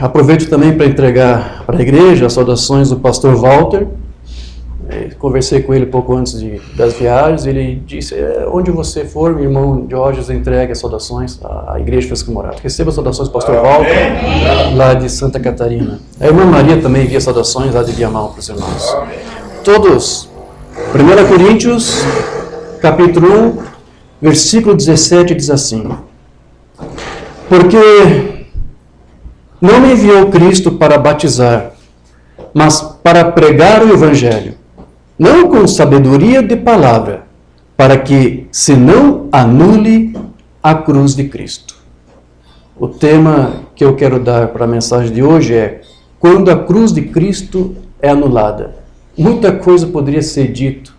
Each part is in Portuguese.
Aproveito também para entregar para a igreja as saudações do pastor Walter. Conversei com ele pouco antes das viagens. Ele disse: onde você for, meu irmão Jorge, entregue as saudações à igreja Fresca Morada. Receba as saudações do pastor Walter, lá de Santa Catarina. A irmã Maria também envia saudações lá de Viamão para os irmãos. Todos. 1 Coríntios, capítulo 1, versículo 17 diz assim: porque não me enviou Cristo para batizar, mas para pregar o Evangelho, não com sabedoria de palavra, para que se não anule a cruz de Cristo. O tema que eu quero dar para a mensagem de hoje é: quando a cruz de Cristo é anulada. Muita coisa poderia ser dito,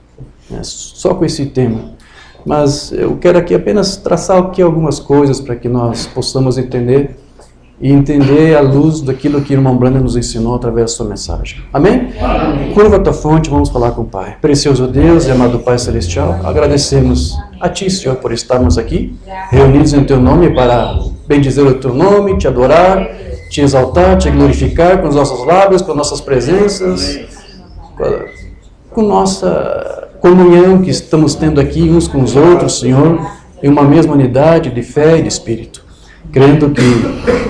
né, só com esse tema, mas eu quero aqui apenas traçar aqui algumas coisas para que nós possamos entender e entender à luz daquilo que o irmão Brandon nos ensinou através da sua mensagem. Amém? Amém. Curva a tua fonte, vamos falar com o Pai. Precioso Deus e amado Pai Celestial, agradecemos a Ti, Senhor, por estarmos aqui, reunidos em Teu nome para bendizer o Teu nome, Te adorar, Te exaltar, Te glorificar com os nossos lábios, com nossas presenças, com nossa comunhão que estamos tendo aqui uns com os outros, Senhor, em uma mesma unidade de fé e de espírito, crendo que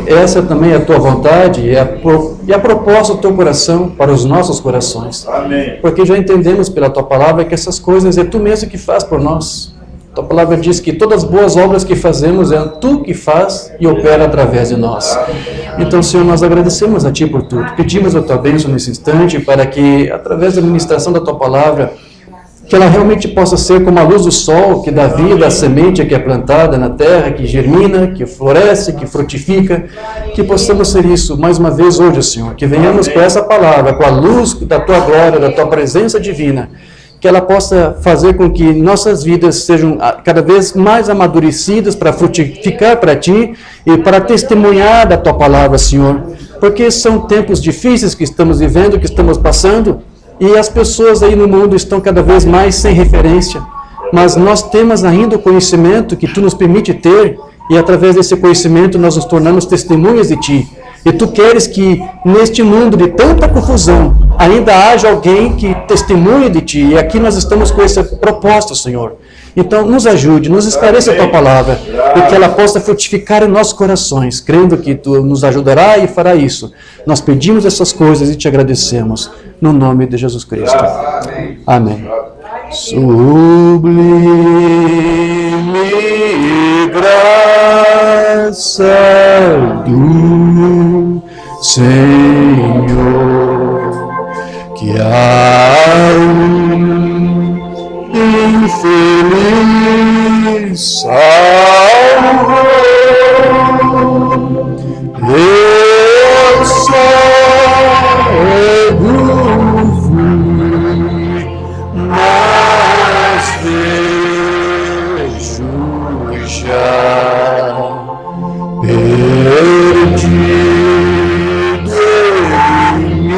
essa também é a Tua vontade e a proposta do Teu coração para os nossos corações. Amém. Porque já entendemos pela Tua palavra que essas coisas é Tu mesmo que faz por nós. Tua palavra diz que todas as boas obras que fazemos é Tu que faz e opera através de nós. Então, Senhor, nós agradecemos a Ti por tudo. Pedimos a Tua bênção nesse instante para que, através da ministração da Tua palavra, que ela realmente possa ser como a luz do sol, que dá vida à semente que é plantada na terra, que germina, que floresce, que frutifica, que possamos ser isso mais uma vez hoje, Senhor, que venhamos com essa palavra, com a luz da Tua glória, da Tua presença divina, que ela possa fazer com que nossas vidas sejam cada vez mais amadurecidas para frutificar para Ti e para testemunhar da Tua palavra, Senhor, porque são tempos difíceis que estamos vivendo, que estamos passando, e as pessoas aí no mundo estão cada vez mais sem referência, mas nós temos ainda o conhecimento que Tu nos permite ter, e através desse conhecimento nós nos tornamos testemunhas de Ti. E Tu queres que neste mundo de tanta confusão ainda haja alguém que testemunhe de Ti. E aqui nós estamos com essa proposta, Senhor. Então nos ajude, nos esclareça a Tua palavra, e que ela possa frutificar em nossos corações, crendo que Tu nos ajudará e fará isso. Nós pedimos essas coisas e Te agradecemos, no nome de Jesus Cristo. Amém. Sublime graça do Senhor, que há infeliz Salvador, eu cego fui, mas vejo já perdido em mim,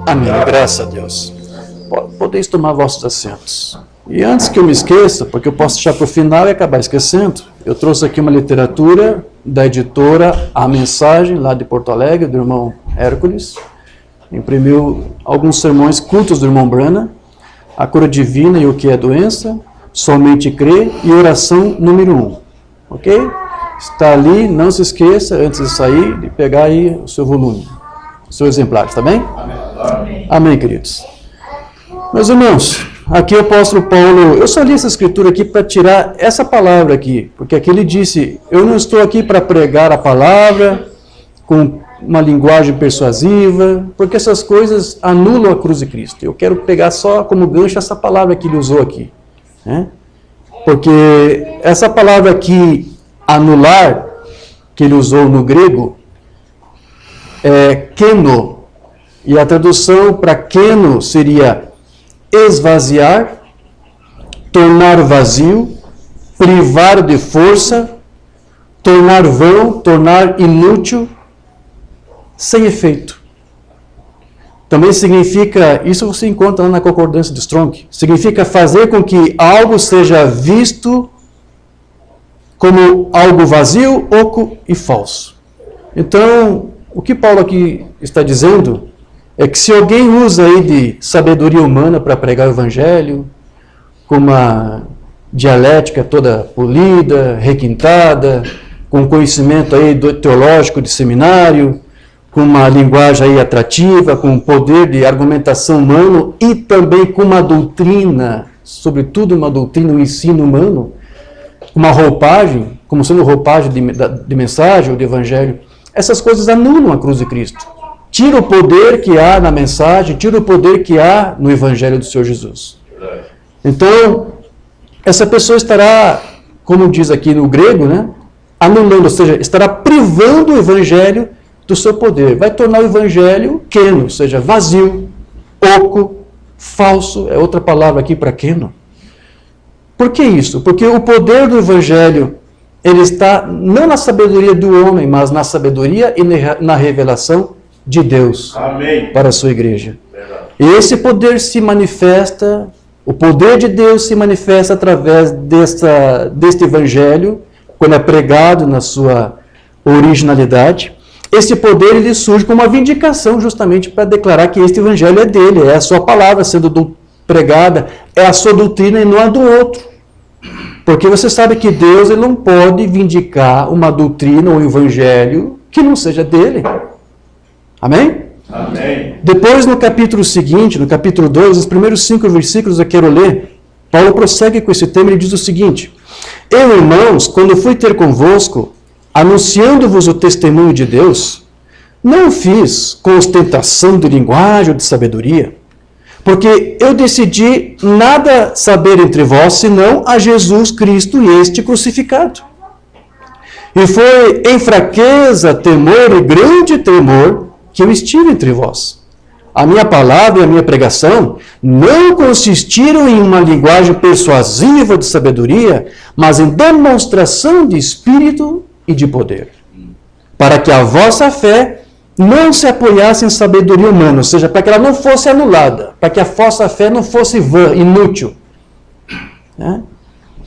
amém. Graças a Deus. Podeis tomar vossos assentos. E antes que eu me esqueça, porque eu posso deixar para o final e acabar esquecendo, eu trouxe aqui uma literatura da editora A Mensagem, lá de Porto Alegre, do irmão Hércules. Imprimiu alguns sermões cultos do irmão Brana, A Cura Divina e o que é Doença, Somente Crer e Oração número 1. Ok? Está ali, não se esqueça, antes de sair, de pegar aí o seu volume, o seu exemplar, está bem? Amém. Amém, queridos. Meus irmãos, aqui o apóstolo Paulo, eu só li essa escritura aqui para tirar essa palavra aqui, porque aqui ele disse, eu não estou aqui para pregar a palavra com uma linguagem persuasiva, porque essas coisas anulam a cruz de Cristo. Eu quero pegar só como gancho essa palavra que ele usou aqui, né? Porque essa palavra aqui, anular, que ele usou no grego, é keno, e a tradução para keno seria esvaziar, tornar vazio, privar de força, tornar vão, tornar inútil, sem efeito. também significa, isso você encontra lá na concordância de Strong, significa fazer com que algo seja visto como algo vazio, oco e falso. Então, o que Paulo aqui está dizendo é que se alguém usa aí de sabedoria humana para pregar o evangelho, com uma dialética toda polida, requintada, com conhecimento aí teológico de seminário, com uma linguagem aí atrativa, com um poder de argumentação humano e também com uma doutrina, sobretudo uma doutrina, um ensino humano, uma roupagem, como sendo roupagem de mensagem ou de evangelho, essas coisas anulam a cruz de Cristo. Tira o poder que há na mensagem, tira o poder que há no evangelho do Senhor Jesus. Então, essa pessoa estará, como diz aqui no grego, né, anulando, ou seja, estará privando o evangelho do seu poder. Vai tornar o evangelho queno, ou seja, vazio, oco, falso, é outra palavra aqui para queno. Por que isso? Porque o poder do evangelho, ele está não na sabedoria do homem, mas na sabedoria e na revelação de Deus. Amém. Para a sua igreja. Verdade. E esse poder se manifesta, o poder de Deus se manifesta através deste evangelho, quando é pregado na sua originalidade. Esse poder ele surge como uma vindicação justamente para declarar que este evangelho é dele, é a sua palavra sendo pregada, é a sua doutrina e não a do outro. Porque você sabe que Deus ele não pode vindicar uma doutrina ou um evangelho que não seja dele. Amém? Amém. Depois, no capítulo seguinte, no capítulo 2, os primeiros 5 versículos eu quero ler, Paulo prossegue com esse tema e diz o seguinte: Eu, irmãos, quando fui ter convosco, anunciando-vos o testemunho de Deus, não fiz com ostentação de linguagem ou de sabedoria, porque eu decidi nada saber entre vós, senão a Jesus Cristo e este crucificado. E foi em fraqueza, temor e grande temor que eu estive entre vós. A minha palavra e a minha pregação não consistiram em uma linguagem persuasiva de sabedoria, mas em demonstração de espírito e de poder, para que a vossa fé não se apoiasse em sabedoria humana, ou seja, para que ela não fosse anulada, para que a vossa fé não fosse vã, inútil. Né?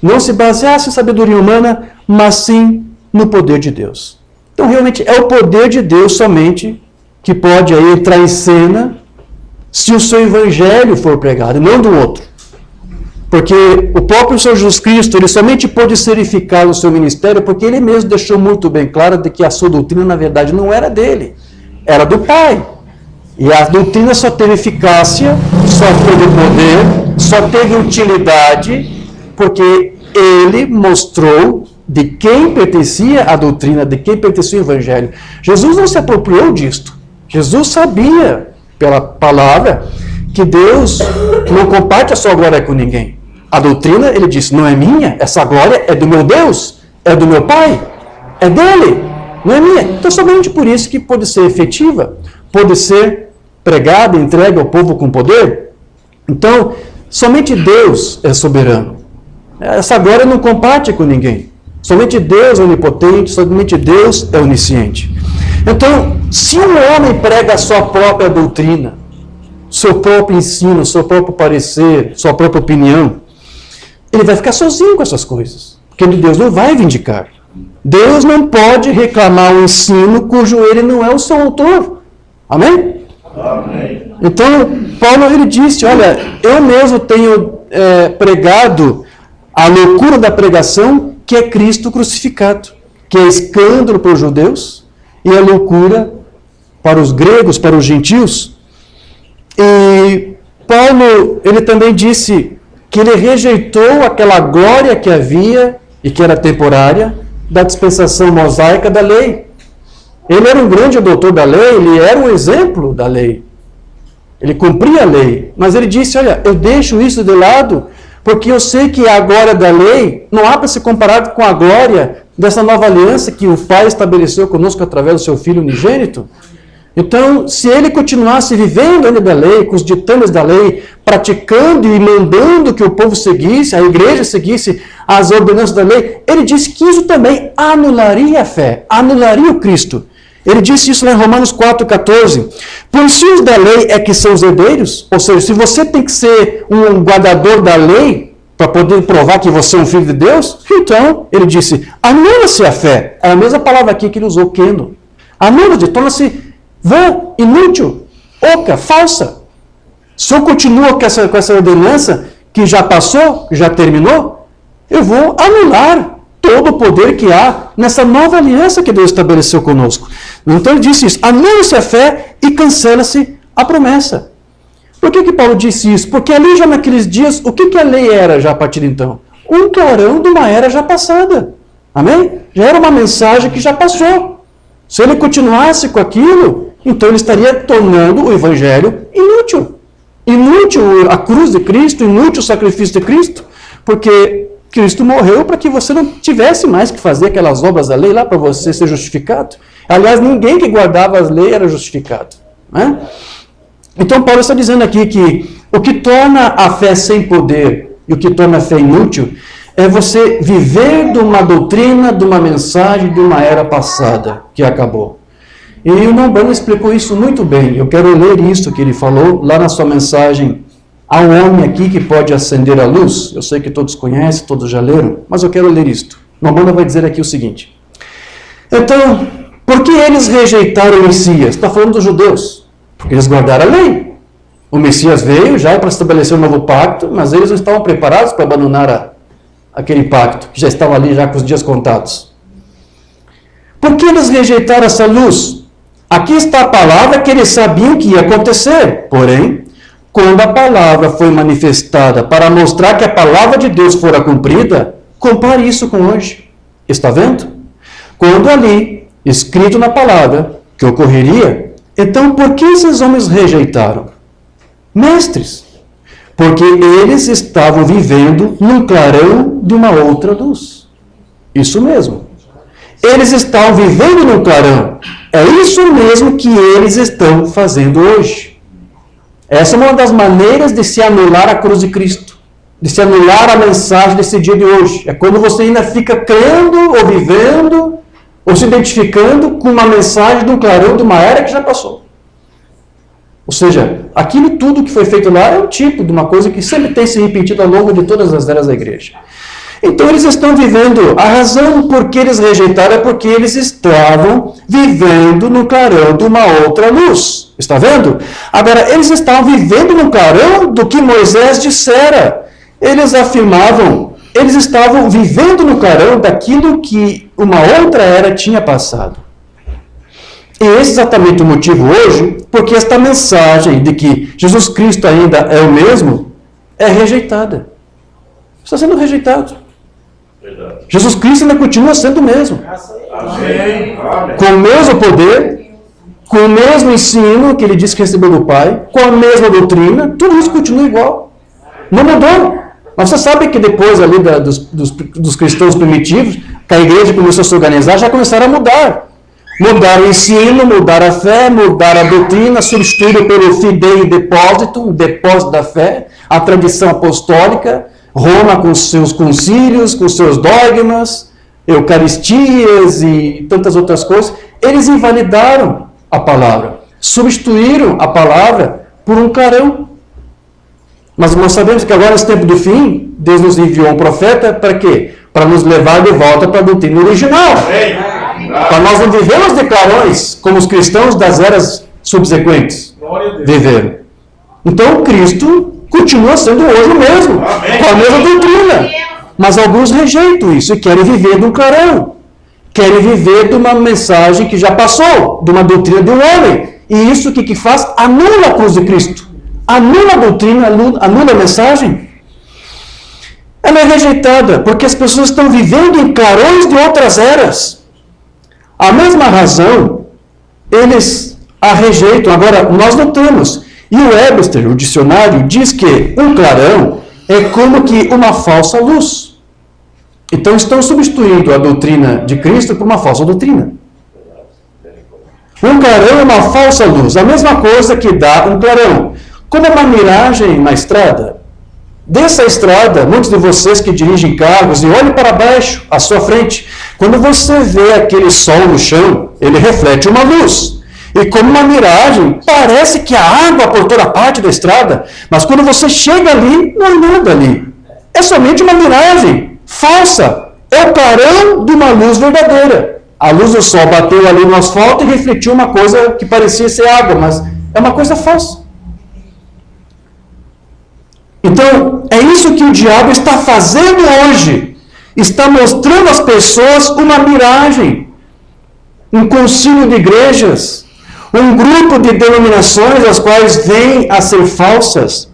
Não se baseasse em sabedoria humana, mas sim no poder de Deus. Então, realmente, é o poder de Deus somente que pode aí entrar em cena se o seu evangelho for pregado, e não do outro. Porque o próprio Senhor Jesus Cristo, ele somente pôde ser eficaz no seu ministério porque ele mesmo deixou muito bem claro de que a sua doutrina, na verdade, não era dele, era do Pai. E a doutrina só teve eficácia, só teve poder, só teve utilidade, porque ele mostrou de quem pertencia a doutrina, de quem pertencia o evangelho. Jesus não se apropriou disto. Jesus sabia, pela palavra, que Deus não comparte a sua glória com ninguém. A doutrina, ele disse, não é minha, essa glória é do meu Deus, é do meu Pai, é dele, não é minha. Então, somente por isso que pode ser efetiva, pode ser pregada, entregue ao povo com poder. Então, somente Deus é soberano. Essa glória não comparte com ninguém. Somente Deus é onipotente, somente Deus é onisciente. Então, se um homem prega a sua própria doutrina, seu próprio ensino, seu próprio parecer, sua própria opinião, ele vai ficar sozinho com essas coisas, porque Deus não vai vindicar. Deus não pode reclamar um ensino cujo ele não é o seu autor. Amém? Amém. Então, Paulo ele disse, olha, eu mesmo tenho pregado a loucura da pregação, que é Cristo crucificado, que é escândalo para os judeus e é loucura para os gregos, para os gentios. E Paulo, ele também disse que ele rejeitou aquela glória que havia e que era temporária da dispensação mosaica da lei. Ele era um grande doutor da lei, ele era um exemplo da lei. Ele cumpria a lei, mas ele disse, olha, eu deixo isso de lado porque eu sei que a glória da lei não há para ser comparado com a glória dessa nova aliança que o Pai estabeleceu conosco através do seu Filho unigênito. Então, se ele continuasse vivendo ainda da lei, com os ditames da lei, praticando e mandando que o povo seguisse, a igreja seguisse as ordenanças da lei, ele disse que isso também anularia a fé, anularia o Cristo. Ele disse isso lá em Romanos 4,14. Pois se os da lei é que são os herdeiros, ou seja, se você tem que ser um guardador da lei para poder provar que você é um filho de Deus, então, ele disse, anula-se a fé. É a mesma palavra aqui que ele usou, keno. Anula-se, torna-se vã, inútil, oca, falsa. Se eu continuo com essa ordenança que já passou, que já terminou, eu vou anular todo o poder que há nessa nova aliança que Deus estabeleceu conosco. Então ele disse isso, anula-se a fé e cancela-se a promessa. Por que Paulo disse isso? Porque ali já naqueles dias, o que a lei era já a partir de então? Um clarão de uma era já passada. Amém? Já era uma mensagem que já passou. Se ele continuasse com aquilo, então ele estaria tornando o evangelho inútil. Inútil a cruz de Cristo, inútil o sacrifício de Cristo, porque Cristo morreu para que você não tivesse mais que fazer aquelas obras da lei lá para você ser justificado. Aliás, ninguém que guardava as leis era justificado. Né? Então Paulo está dizendo aqui que o que torna a fé sem poder e o que torna a fé inútil é você viver de uma doutrina, de uma mensagem, de uma era passada que acabou. E o irmão Branham explicou isso muito bem. Eu quero ler isso que ele falou lá na sua mensagem ao homem aqui que pode acender a luz. Eu sei que todos conhecem, todos já leram, mas eu quero ler isto. O irmão Branham vai dizer aqui o seguinte. Então, por que eles rejeitaram o Messias? Está falando dos judeus. Porque eles guardaram a lei. O Messias veio já para estabelecer um novo pacto, mas eles não estavam preparados para abandonar aquele pacto, que já estava ali já com os dias contados. Por que eles rejeitaram essa luz? Aqui está a palavra que eles sabiam que ia acontecer. Porém, quando a palavra foi manifestada para mostrar que a palavra de Deus fora cumprida, compare isso com hoje. Está vendo? Quando ali, escrito na palavra, que ocorreria, então por que esses homens rejeitaram? Mestres. Porque eles estavam vivendo num clarão de uma outra luz. Isso mesmo. Eles estavam vivendo num clarão. É isso mesmo que eles estão fazendo hoje. Essa é uma das maneiras de se anular a cruz de Cristo. De se anular a mensagem desse dia de hoje. É quando você ainda fica crendo, ou vivendo, ou se identificando com uma mensagem de um clarão de uma era que já passou. Ou seja, aquilo tudo que foi feito lá é um tipo de uma coisa que sempre tem se repetido ao longo de todas as eras da igreja. Então eles estão vivendo, a razão por que eles rejeitaram é porque eles estavam vivendo no clarão de uma outra luz. Está vendo? Agora, eles estavam vivendo no clarão do que Moisés dissera. Eles afirmavam, eles estavam vivendo no clarão daquilo que uma outra era tinha passado. E esse é exatamente o motivo hoje, porque esta mensagem de que Jesus Cristo ainda é o mesmo, é rejeitada. Está sendo rejeitado. Verdade. Jesus Cristo ainda continua sendo o mesmo. Amém. Com o mesmo poder, com o mesmo ensino que ele disse que recebeu do Pai, com a mesma doutrina, tudo isso continua igual. Não mudou. Mas você sabe que depois ali dos cristãos primitivos, que a igreja começou a se organizar, já começaram a mudar. Mudar o ensino, mudar a fé, mudar a doutrina, substituíram pelo fidei depósito, o depósito da fé, a tradição apostólica, Roma com seus concílios, com seus dogmas, eucaristias e tantas outras coisas. Eles invalidaram a palavra, substituíram a palavra por um clarão. Mas nós sabemos que agora, nesse tempo do fim, Deus nos enviou um profeta para quê? Para nos levar de volta para a doutrina original. Para nós não vivemos de clarões como os cristãos das eras subsequentes viveram. Então, Cristo continua sendo hoje o mesmo, com a mesma doutrina. Mas alguns rejeitam isso e querem viver de um clarão. Querem viver de uma mensagem que já passou, de uma doutrina de um homem. E isso o que faz? Anula a cruz de Cristo. Anula a doutrina, anula a mensagem. Ela é rejeitada porque as pessoas estão vivendo em clarões de outras eras. A mesma razão, eles a rejeitam. Agora, nós notamos. E o Webster, o dicionário, diz que um clarão é como que uma falsa luz. Então estão substituindo a doutrina de Cristo por uma falsa doutrina. Um clarão é uma falsa luz. A mesma coisa que dá um clarão. Como uma miragem na estrada. Desça a estrada, muitos de vocês que dirigem carros, e olhe para baixo, à sua frente. Quando você vê aquele sol no chão, ele reflete uma luz. E como uma miragem, parece que há água por toda parte da estrada, mas quando você chega ali, não há nada ali. É somente uma miragem falsa. É o clarão de uma luz verdadeira. A luz do sol bateu ali no asfalto e refletiu uma coisa que parecia ser água, mas é uma coisa falsa. Então, é isso que o diabo está fazendo hoje. Está mostrando às pessoas uma miragem. Um concílio de igrejas. Um grupo de denominações as quais vêm a ser falsas.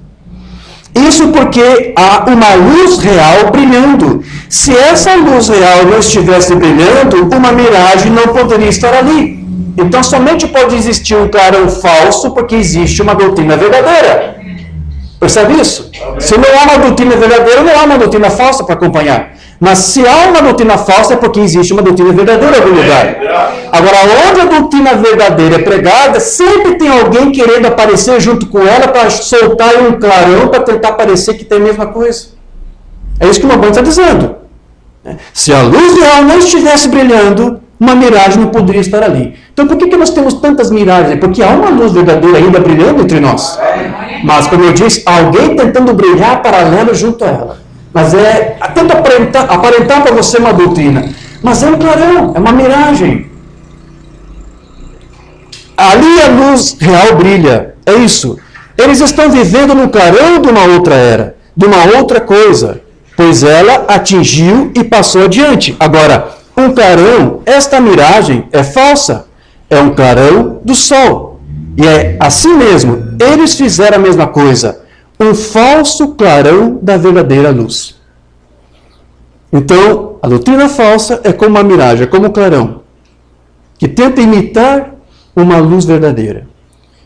Isso porque há uma luz real brilhando. Se essa luz real não estivesse brilhando, uma miragem não poderia estar ali. Então, somente pode existir um clarão falso porque existe uma doutrina verdadeira. Percebe isso? Se não há uma doutrina verdadeira, não há uma doutrina falsa para acompanhar. Mas se há uma doutrina falsa, é porque existe uma doutrina verdadeira em algum lugar. Agora, onde a doutrina verdadeira é pregada, sempre tem alguém querendo aparecer junto com ela para soltar um clarão para tentar parecer que tem a mesma coisa. É isso que o Mambon está dizendo. Se a luz real não estivesse brilhando, uma miragem não poderia estar ali. Então, por que nós temos tantas miragens? Porque há uma luz verdadeira ainda brilhando entre nós. Mas, como eu disse, alguém tentando brilhar paralelo junto a ela. Mas tenta aparentar para você uma doutrina. Mas é um clarão, é uma miragem. Ali a luz real brilha. É isso. Eles estão vivendo no clarão de uma outra era, de uma outra coisa. Pois ela atingiu e passou adiante. Agora, um clarão, esta miragem é falsa. É um clarão do sol. E é assim mesmo. Eles fizeram a mesma coisa. Um falso clarão da verdadeira luz. Então, a doutrina falsa é como uma miragem, é como um clarão, que tenta imitar uma luz verdadeira.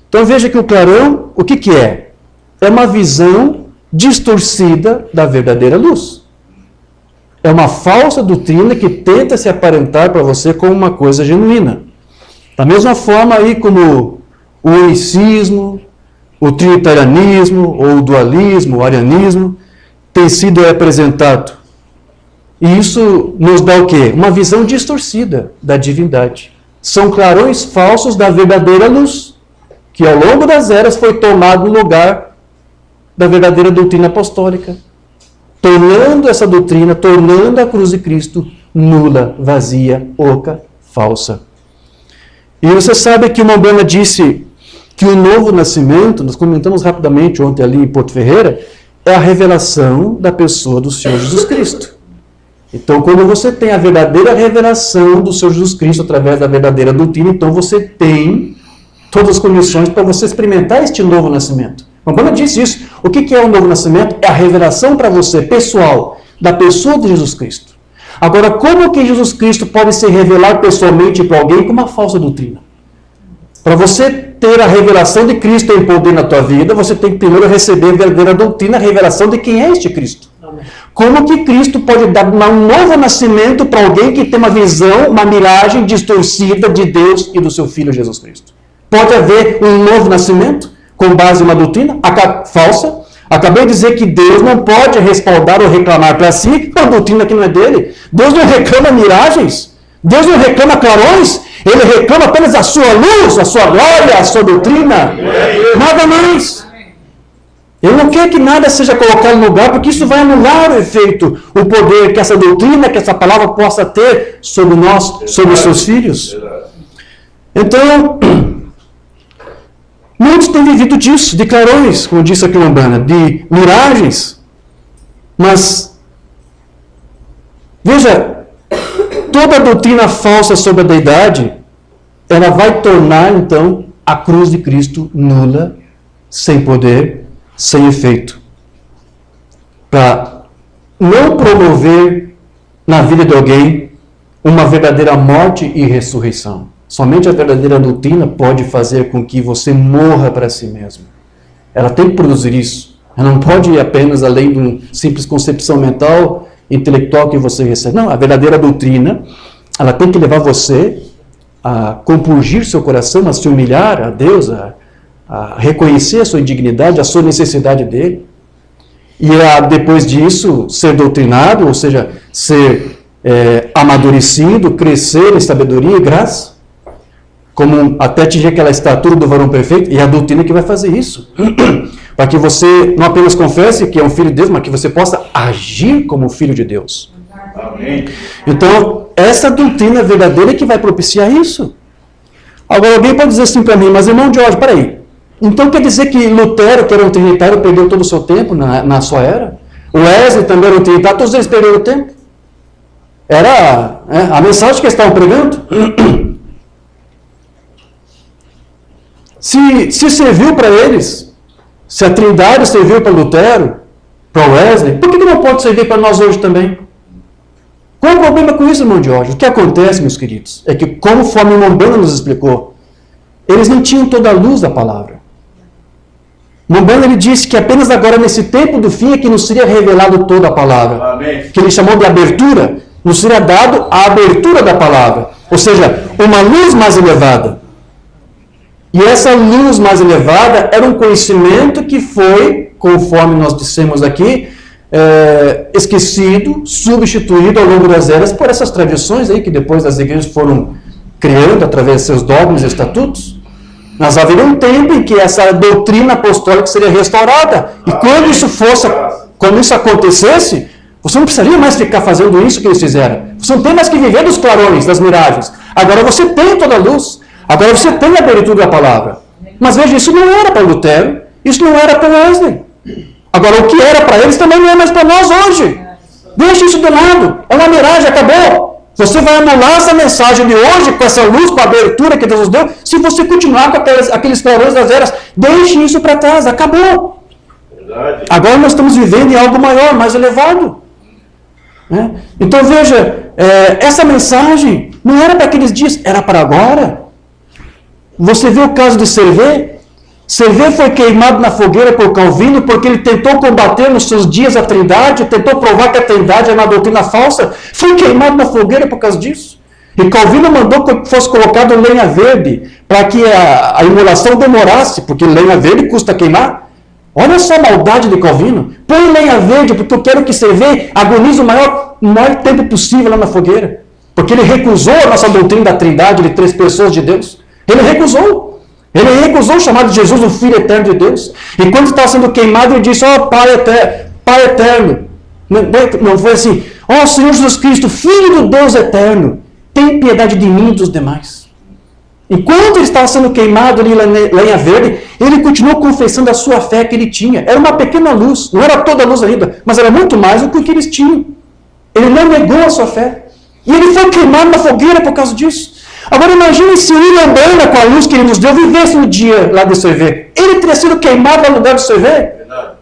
Então, veja que o clarão, o que é? É uma visão distorcida da verdadeira luz. É uma falsa doutrina que tenta se aparentar para você como uma coisa genuína. Da mesma forma aí como o unicismo, o trinitarianismo, ou o dualismo, o arianismo, tem sido apresentado. E isso nos dá o quê? Uma visão distorcida da divindade. São clarões falsos da verdadeira luz, que ao longo das eras foi tomado no lugar da verdadeira doutrina apostólica, tornando essa doutrina, tornando a cruz de Cristo nula, vazia, oca, falsa. E você sabe que o Umbanda disse que o novo nascimento, nós comentamos rapidamente ontem ali em Porto Ferreira, é a revelação da pessoa do Senhor Jesus Cristo. Então, quando você tem a verdadeira revelação do Senhor Jesus Cristo através da verdadeira doutrina, então você tem todas as condições para você experimentar este novo nascimento. O Umbanda disse isso. O que é o novo nascimento? É a revelação para você, pessoal, da pessoa de Jesus Cristo. Agora, como que Jesus Cristo pode se revelar pessoalmente para alguém com uma falsa doutrina? Para você ter a revelação de Cristo em poder na tua vida, você tem que primeiro receber a verdadeira doutrina, a revelação de quem é este Cristo. Como que Cristo pode dar um novo nascimento para alguém que tem uma visão, uma miragem distorcida de Deus e do seu Filho Jesus Cristo? Pode haver um novo nascimento com base em uma doutrina falsa? Acabei de dizer que Deus não pode respaldar ou reclamar para si uma doutrina que não é dele. Deus não reclama miragens. Deus não reclama clarões. Ele reclama apenas a sua luz, a sua glória, a sua doutrina. Nada mais. Ele não quer que nada seja colocado no lugar, porque isso vai anular o efeito, o poder que essa doutrina, que essa palavra possa ter sobre nós, sobre os seus filhos. Então, muitos têm vivido disso, de clarões, como disse aqui o Umbanda, de miragens. Mas, veja, toda a doutrina falsa sobre a deidade, ela vai tornar, então, a cruz de Cristo nula, sem poder, sem efeito. Para não promover na vida de alguém uma verdadeira morte e ressurreição. Somente a verdadeira doutrina pode fazer com que você morra para si mesmo. Ela tem que produzir isso. Ela não pode ir apenas além de uma simples concepção mental, intelectual que você recebe. Não, a verdadeira doutrina, ela tem que levar você a compungir seu coração, a se humilhar a Deus, a reconhecer a sua indignidade, a sua necessidade dele. e depois disso ser doutrinado, ou seja, ser amadurecido, crescer em sabedoria e graça, como até atingir aquela estatura do varão perfeito, e é a doutrina que vai fazer isso. Para que você não apenas confesse que é um filho de Deus, mas que você possa agir como filho de Deus. Amém. Então, essa doutrina verdadeira é que vai propiciar isso. Agora, alguém pode dizer assim para mim, mas irmão Jorge, peraí, então quer dizer que Lutero, que era um trinitário, perdeu todo o seu tempo na sua era? O Wesley também era um trinitário, todos eles perderam o tempo? Era a mensagem que eles estavam pregando? Se serviu para eles, se a Trindade serviu para Lutero, para Wesley, por que não pode servir para nós hoje também? Qual é o problema com isso, irmão Jorge? O que acontece, meus queridos, é que, conforme o irmão Branham nos explicou, eles não tinham toda a luz da palavra. O irmão Branham, ele disse que apenas agora, nesse tempo do fim, é que nos seria revelado toda a palavra. Amém. Que ele chamou de abertura, nos seria dado a abertura da palavra. Ou seja, uma luz mais elevada. E essa luz mais elevada era um conhecimento que foi, conforme nós dissemos aqui, esquecido, substituído ao longo das eras por essas tradições aí que depois as igrejas foram criando através de seus dogmas e estatutos. Mas haveria um tempo em que essa doutrina apostólica seria restaurada. E quando isso acontecesse, você não precisaria mais ficar fazendo isso que eles fizeram. Você não tem mais que viver dos clarões, das miragens. Agora você tem toda a luz. Agora você tem a abertura da palavra. Mas veja, isso não era para Lutero, isso não era para Wesley. Agora, o que era para eles também não é mais para nós hoje. Deixa isso de lado. É uma miragem, acabou. Você vai anular essa mensagem de hoje, com essa luz, com a abertura que Deus nos deu, se você continuar com aqueles clarões das eras. Deixe isso para trás, acabou. Verdade. Agora nós estamos vivendo em algo maior, mais elevado. Então veja, essa mensagem não era para aqueles dias, era para agora. Você viu o caso de Servet? Servet foi queimado na fogueira por Calvino porque ele tentou combater nos seus dias a Trindade, tentou provar que a Trindade era uma doutrina falsa. Foi queimado na fogueira por causa disso. E Calvino mandou que fosse colocado lenha verde para que a imolação demorasse, porque lenha verde custa queimar. Olha só a maldade de Calvino. Põe lenha verde porque eu quero que Servet agonize o maior tempo possível lá na fogueira. Porque ele recusou a nossa doutrina da Trindade de 3 pessoas de Deus. Ele recusou. Ele recusou o chamado de Jesus, o Filho Eterno de Deus. E quando estava sendo queimado, ele disse, Pai Eterno. Não foi assim, Senhor Jesus Cristo, Filho do Deus Eterno, tem piedade de mim e dos demais. Enquanto ele estava sendo queimado ali, lenha verde, ele continuou confessando a sua fé que ele tinha. Era uma pequena luz, não era toda a luz ainda, mas era muito mais do que o que eles tinham. Ele não negou a sua fé. E ele foi queimado na fogueira por causa disso. Agora imagine se William Branham, com a luz que ele nos deu, vivesse no dia lá de Servet. Ele teria sido queimado no lugar de Servet.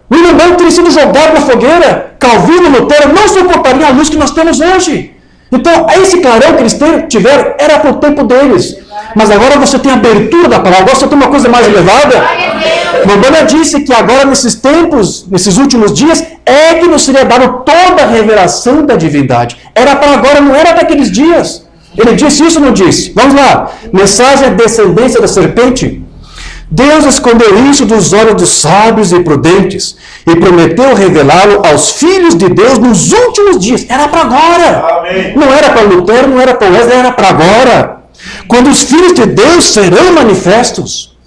William Branham teria sido jogado na fogueira. Calvino e Lutero não suportariam a luz que nós temos hoje. Então, esse clarão que eles tiveram era para o tempo deles. Mas agora você tem a abertura da palavra, agora você tem uma coisa mais elevada. Branham disse que agora, nesses tempos, nesses últimos dias, é que nos seria dado toda a revelação da divindade. Era para agora, não era para aqueles dias. Ele disse isso ou não disse? Vamos lá. Mensagem à descendência da serpente. Deus escondeu isso dos olhos dos sábios e prudentes e prometeu revelá-lo aos filhos de Deus nos últimos dias. Era para agora. Amém. Não era para Lutero, não era para Wesley, era para agora. Quando os filhos de Deus serão manifestos.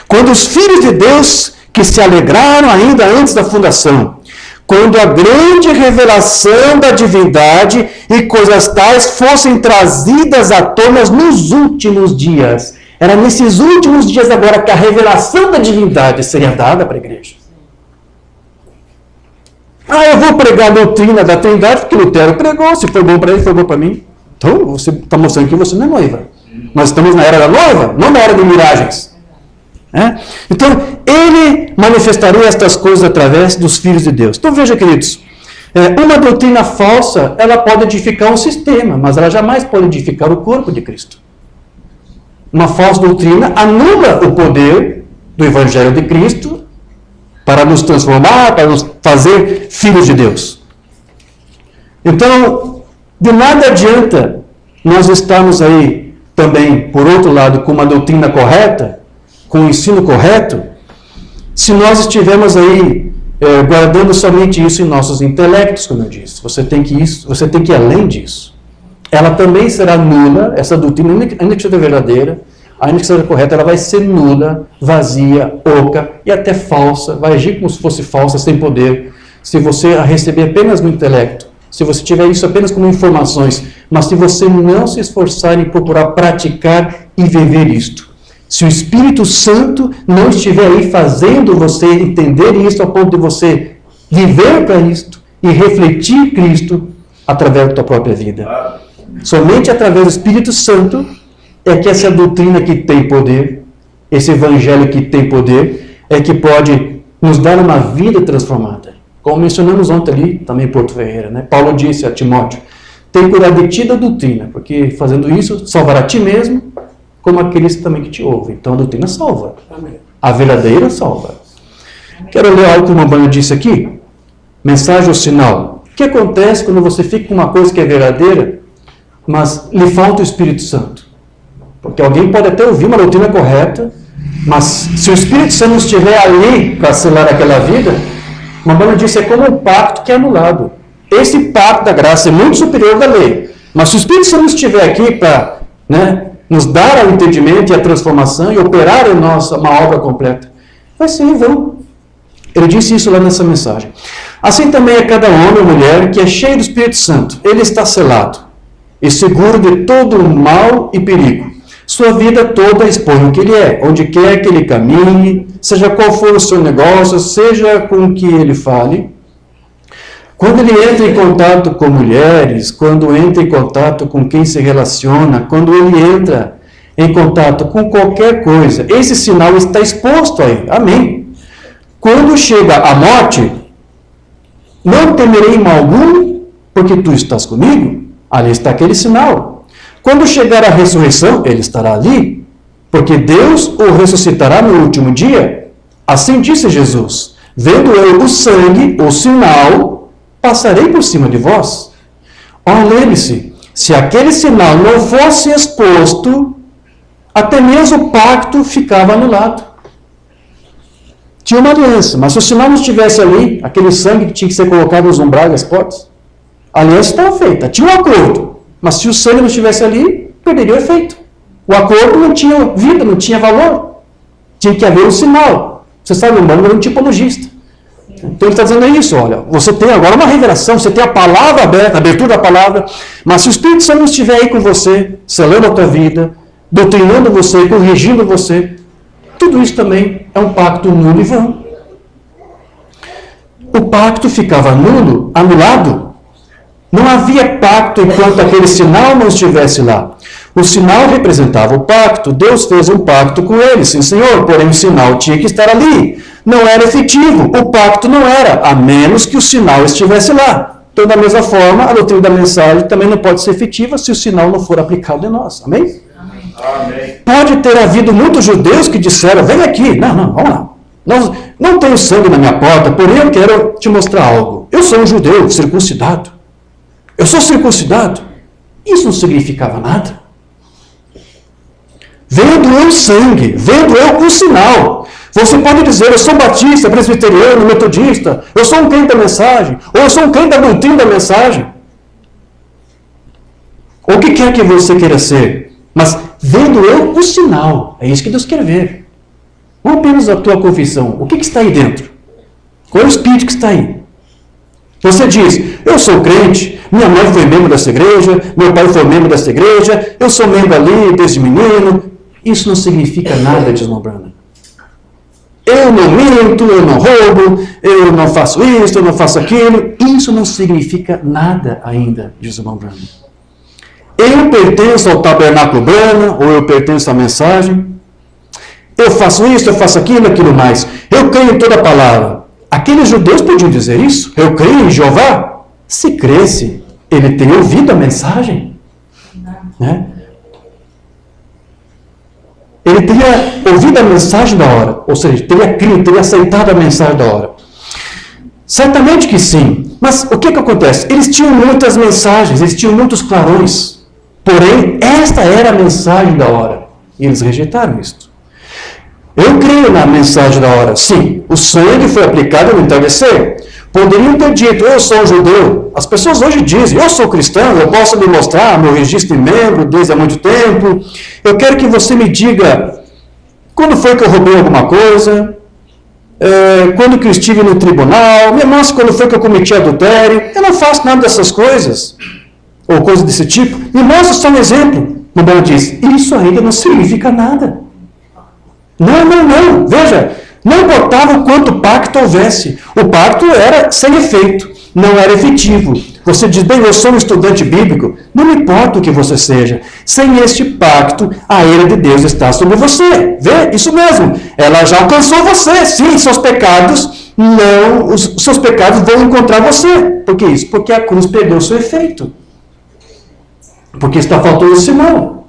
Quando os filhos de Deus que se alegraram ainda antes da fundação. Quando a grande revelação da divindade e coisas tais fossem trazidas à tona nos últimos dias. Era nesses últimos dias agora que a revelação da divindade seria dada para a igreja. Eu vou pregar a doutrina da Trindade porque Lutero pregou, se foi bom para ele, foi bom para mim. Então, você está mostrando que você não é noiva. Nós estamos na era da noiva, não na era de miragens. Então, ele manifestaria estas coisas através dos filhos de Deus. Então, veja, queridos, uma doutrina falsa, ela pode edificar um sistema, mas ela jamais pode edificar o corpo de Cristo. Uma falsa doutrina anula o poder do Evangelho de Cristo para nos transformar, para nos fazer filhos de Deus. Então, de nada adianta nós estarmos aí também, por outro lado, com uma doutrina correta, com o ensino correto, se nós estivermos aí guardando somente isso em nossos intelectos, como eu disse. Você tem que ir além disso. Ela também será nula, essa doutrina, ainda que seja verdadeira, ainda que seja correta, ela vai ser nula, vazia, oca e até falsa, vai agir como se fosse falsa, sem poder, se você a receber apenas no intelecto, se você tiver isso apenas como informações, mas se você não se esforçar em procurar praticar e viver isto. Se o Espírito Santo não estiver aí fazendo você entender isso ao ponto de você viver para isto e refletir Cristo através da tua própria vida. Somente através do Espírito Santo é que essa doutrina que tem poder, esse evangelho que tem poder, é que pode nos dar uma vida transformada. Como mencionamos ontem ali, também em Porto Ferreira, né? Paulo disse a Timóteo, tem cuidado de ti da doutrina, porque fazendo isso, salvará a ti mesmo, como aqueles também que te ouvem. Então a doutrina salva. A verdadeira salva. Quero ler algo que o Mambana disse aqui. Mensagem ou sinal. O que acontece quando você fica com uma coisa que é verdadeira, mas lhe falta o Espírito Santo? Porque alguém pode até ouvir uma doutrina correta, mas se o Espírito Santo não estiver ali para selar aquela vida, o Mambana disse, é como um pacto que é anulado. Esse pacto da graça é muito superior da lei. Mas se o Espírito Santo estiver aqui para nos dar o entendimento e a transformação e operar em nós uma obra completa, vai ser em vão. Ele disse isso lá nessa mensagem. Assim também é cada homem ou mulher que é cheio do Espírito Santo. Ele está selado e seguro de todo o mal e perigo. Sua vida toda expõe o que ele é, onde quer que ele caminhe, seja qual for o seu negócio, seja com o que ele fale. Quando ele entra em contato com mulheres, quando entra em contato com quem se relaciona, quando ele entra em contato com qualquer coisa, esse sinal está exposto aí. Amém. Quando chega a morte, não temerei mal algum, porque tu estás comigo. Ali está aquele sinal. Quando chegar a ressurreição, ele estará ali, porque Deus o ressuscitará no último dia. Assim disse Jesus, vendo eu o sangue, o sinal, passarei por cima de vós. Lembre-se, se aquele sinal não fosse exposto, até mesmo o pacto ficava anulado. Tinha uma aliança, mas se o sinal não estivesse ali, aquele sangue que tinha que ser colocado nos umbrais das portas, a aliança estava feita, tinha um acordo. Mas se o sangue não estivesse ali, perderia o efeito. O acordo não tinha vida, não tinha valor. Tinha que haver um sinal. Você sabe, o humano é um tipologista. Então ele está dizendo isso, olha, você tem agora uma revelação, você tem a palavra aberta, a abertura da palavra, mas se o Espírito Santo não estiver aí com você, selando a tua vida, doutrinando você, corrigindo você, tudo isso também é um pacto nulo e vão. O pacto ficava nulo, anulado. Não havia pacto enquanto aquele sinal não estivesse lá. O sinal representava o pacto. Deus fez um pacto com ele, sim, Senhor, porém o sinal tinha que estar ali. Não era efetivo, o pacto não era, a menos que o sinal estivesse lá. Então, da mesma forma, a doutrina da mensagem também não pode ser efetiva se o sinal não for aplicado em nós. Amém? Amém. Pode ter havido muitos judeus que disseram, vem aqui. Não, vamos lá. Não tenho sangue na minha porta, porém eu quero te mostrar algo. Eu sou um judeu circuncidado. Eu sou circuncidado. Isso não significava nada. Vendo eu sangue, vendo eu com sinal. Você pode dizer, eu sou batista, presbiteriano, metodista, eu sou um crente da mensagem, ou eu sou um crente da doutrina da mensagem. Ou o que quer que você queira ser. Mas vendo eu o sinal, é isso que Deus quer ver. Não apenas a tua confissão, o que está aí dentro? Qual é o espírito que está aí? Você diz, eu sou crente, minha mãe foi membro dessa igreja, meu pai foi membro dessa igreja, eu sou membro ali desde menino. Isso não significa nada, diz Mombrana. Eu não minto, eu não roubo, eu não faço isso, eu não faço aquilo. Isso não significa nada ainda, diz Mombrana. Eu pertenço ao tabernáculo Brana, ou eu pertenço à mensagem. Eu faço isso, eu faço aquilo, aquilo mais. Eu creio em toda a palavra. Aqueles judeus podiam dizer isso? Eu creio em Jeová? Se cresce, ele tem ouvido a mensagem. Né? Ele teria ouvido a mensagem da hora. Ou seja, teria crido, teria aceitado a mensagem da hora. Certamente que sim. Mas o que acontece? Eles tinham muitas mensagens, eles tinham muitos clarões. Porém, esta era a mensagem da hora. E eles rejeitaram isto. Eu creio na mensagem da hora. Sim, o sangue foi aplicado no entardecer. Poderiam ter dito, eu sou um judeu. As pessoas hoje dizem, eu sou cristão, eu posso lhe mostrar meu registro de membro desde há muito tempo. Eu quero que você me diga quando foi que eu roubei alguma coisa, quando que eu estive no tribunal, me mostre quando foi que eu cometi adultério. Eu não faço nada dessas coisas, ou coisas desse tipo. Me mostre só um exemplo. O Bom diz, isso ainda não significa nada. Não. Veja, não importava o quanto pacto houvesse. O pacto era sem efeito, não era efetivo. Você diz, bem, eu sou um estudante bíblico. Não importa o que você seja. Sem este pacto, a ira de Deus está sobre você. Vê? Isso mesmo. Ela já alcançou você. Sim, seus pecados os seus pecados vão encontrar você. Por que isso? Porque a cruz perdeu o seu efeito. Porque está faltando o sinal.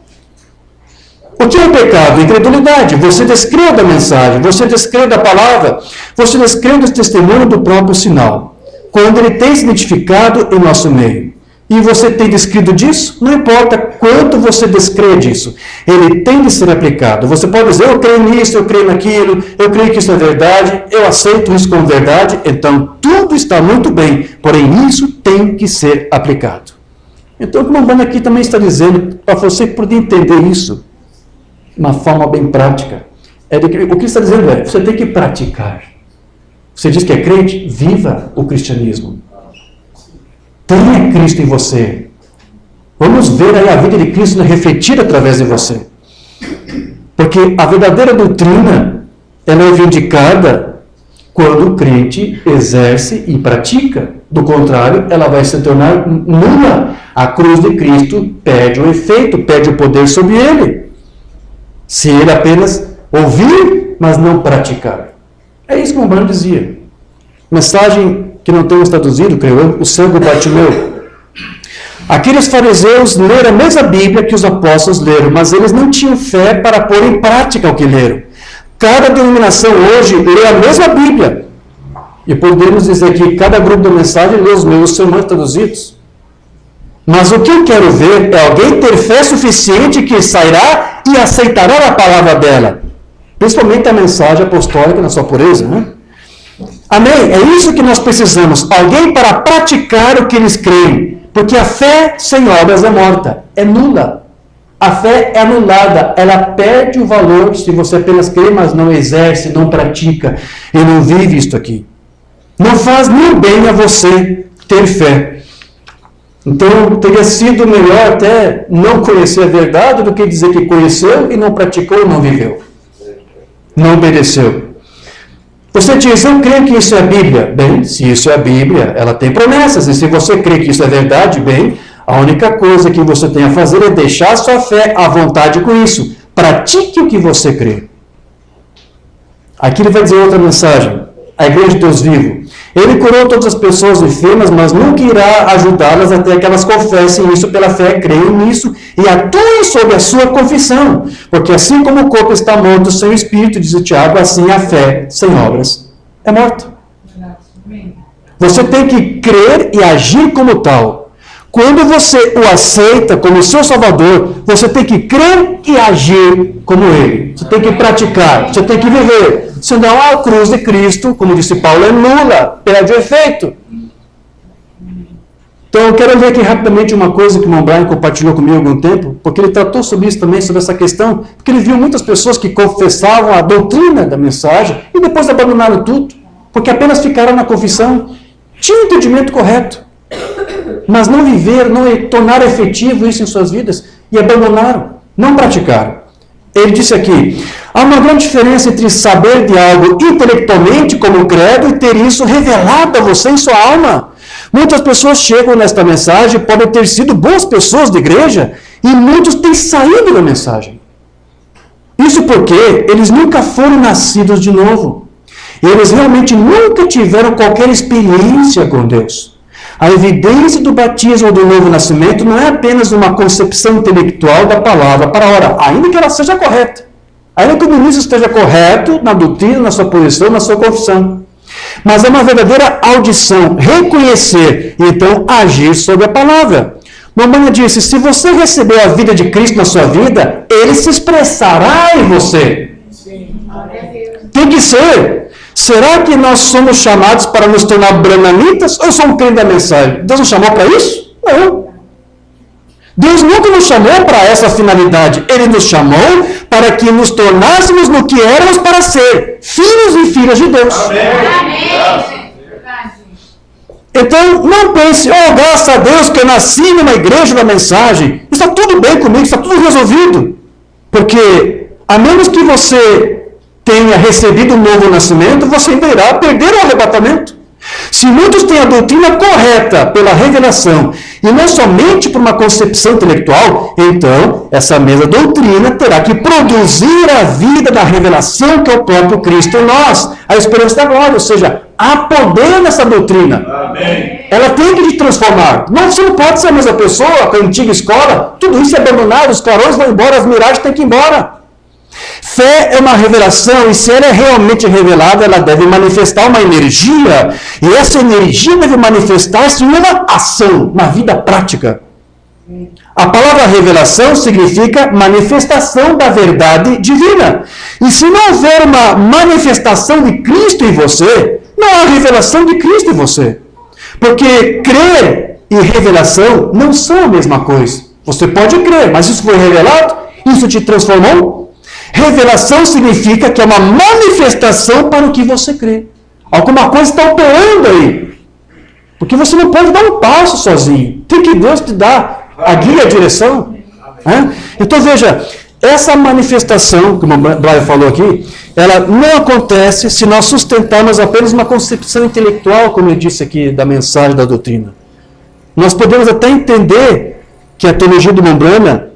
O que é o pecado? Incredulidade. Você descreu da mensagem, você descreu da palavra, você descreu do testemunho do próprio sinal. Quando ele tem se identificado em nosso meio. E você tem descrito disso, não importa quanto você descrê disso. Ele tem de ser aplicado. Você pode dizer, eu creio nisso, eu creio naquilo, eu creio que isso é verdade, eu aceito isso como verdade, então tudo está muito bem, porém isso tem que ser aplicado. Então o que o Umbanda aqui também está dizendo, para você poder entender isso, de uma forma bem prática, o que ele está dizendo é, você tem que praticar. Você diz que é crente? Viva o cristianismo. Tenha Cristo em você. Vamos ver aí a vida de Cristo refletida através de você. Porque a verdadeira doutrina, ela é vindicada quando o crente exerce e pratica. Do contrário, ela vai se tornar nula. A cruz de Cristo perde o efeito, perde o poder sobre ele. Se ele apenas ouvir, mas não praticar. É isso que o Umbanda dizia. Mensagem que não temos traduzido, creio eu, o cego Bartimeu. Aqueles fariseus leram a mesma Bíblia que os apóstolos leram, mas eles não tinham fé para pôr em prática o que leram. Cada denominação hoje lê a mesma Bíblia. E podemos dizer que cada grupo da mensagem lê os meus sermões traduzidos. Mas o que eu quero ver é alguém ter fé suficiente que sairá e aceitará a palavra dela. Principalmente a mensagem apostólica na sua pureza, né? Amém? É isso que nós precisamos. Alguém para praticar o que eles creem. Porque a fé sem obras é morta. É nula. A fé é anulada. Ela perde o valor se você apenas crê, mas não exerce, não pratica e não vive isto aqui. Não faz nem bem a você ter fé. Então, teria sido melhor até não conhecer a verdade do que dizer que conheceu e não praticou e não viveu. Não obedeceu. Você diz, eu creio que isso é a Bíblia. Bem, se isso é a Bíblia, ela tem promessas. E se você crê que isso é verdade, bem, a única coisa que você tem a fazer é deixar sua fé à vontade com isso. Pratique o que você crê. Aqui ele vai dizer outra mensagem. A Igreja de Deus Vivo. Ele curou todas as pessoas enfermas, mas nunca irá ajudá-las até que elas confessem isso pela fé, creiam nisso e atuem sobre a sua confissão. Porque assim como o corpo está morto sem o espírito, diz o Tiago, assim a fé sem obras é morta. Você tem que crer e agir como tal. Quando você o aceita como seu Salvador, você tem que crer e agir como Ele. Você tem que praticar, você tem que viver. Senão a cruz de Cristo, como disse Paulo, é nula, perde o efeito. Então eu quero ver aqui rapidamente uma coisa que o irmão Brian compartilhou comigo há algum tempo, porque ele tratou sobre isso também, sobre essa questão, porque ele viu muitas pessoas que confessavam a doutrina da mensagem e depois abandonaram tudo, porque apenas ficaram na confissão. Tinham o entendimento correto, mas não viveram, não tornaram efetivo isso em suas vidas e abandonaram, não praticaram. Ele disse aqui, há uma grande diferença entre saber de algo intelectualmente como credo e ter isso revelado a você em sua alma. Muitas pessoas chegam nesta mensagem, podem ter sido boas pessoas de igreja, e muitos têm saído da mensagem. Isso porque eles nunca foram nascidos de novo. Eles realmente nunca tiveram qualquer experiência com Deus. A evidência do batismo ou do novo nascimento não é apenas uma concepção intelectual da palavra para a hora, ainda que ela seja correta. Ainda que o ministro esteja correto na doutrina, na sua posição, na sua confissão. Mas é uma verdadeira audição, reconhecer e então agir sobre a palavra. Mamãe disse, se você receber a vida de Cristo na sua vida, Ele se expressará em você. Tem que ser. Será que nós somos chamados para nos tornar branamitas ou somos crentes da mensagem? Deus nos chamou para isso? Não. Deus nunca nos chamou para essa finalidade. Ele nos chamou para que nos tornássemos no que éramos para ser, filhos e filhas de Deus. Amém. Então, não pense, oh, graças a Deus que eu nasci numa igreja da mensagem. Está tudo bem comigo, está tudo resolvido. Porque, a menos que você tenha recebido um novo nascimento, você ainda irá perder o arrebatamento. Se muitos têm a doutrina correta pela revelação, e não somente por uma concepção intelectual, então essa mesma doutrina terá que produzir a vida da revelação que é o próprio Cristo em nós, a esperança da glória, ou seja, há poder nessa doutrina. Amém. Ela tem que te transformar. Não, você não pode ser a mesma pessoa com a antiga escola, tudo isso é abandonado, os clarões vão embora, as miragens têm que ir embora. Fé é uma revelação, e se ela é realmente revelada, ela deve manifestar uma energia, e essa energia deve manifestar-se em uma ação, na vida prática. A palavra revelação significa manifestação da verdade divina. E se não houver uma manifestação de Cristo em você, não há revelação de Cristo em você. Porque crer e revelação não são a mesma coisa. Você pode crer, mas isso foi revelado? Isso te transformou? Revelação significa que é uma manifestação para o que você crê. Alguma coisa está operando aí. Porque você não pode dar um passo sozinho. Tem que Deus te dar a guia, a direção. Então veja, essa manifestação, como o Brian falou aqui, ela não acontece se nós sustentarmos apenas uma concepção intelectual, como eu disse aqui, da mensagem da doutrina. Nós podemos até entender que a teologia do Mombrana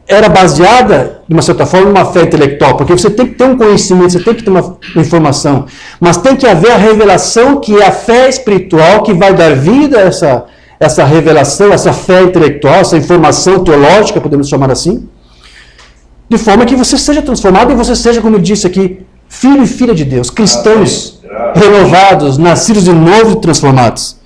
era baseada, de uma certa forma, numa fé intelectual, porque você tem que ter um conhecimento, você tem que ter uma informação, mas tem que haver a revelação, que é a fé espiritual, que vai dar vida a essa revelação, essa fé intelectual, essa informação teológica, podemos chamar assim, de forma que você seja transformado e você seja, como eu disse aqui, filho e filha de Deus, cristãos renovados, nascidos de novo e transformados.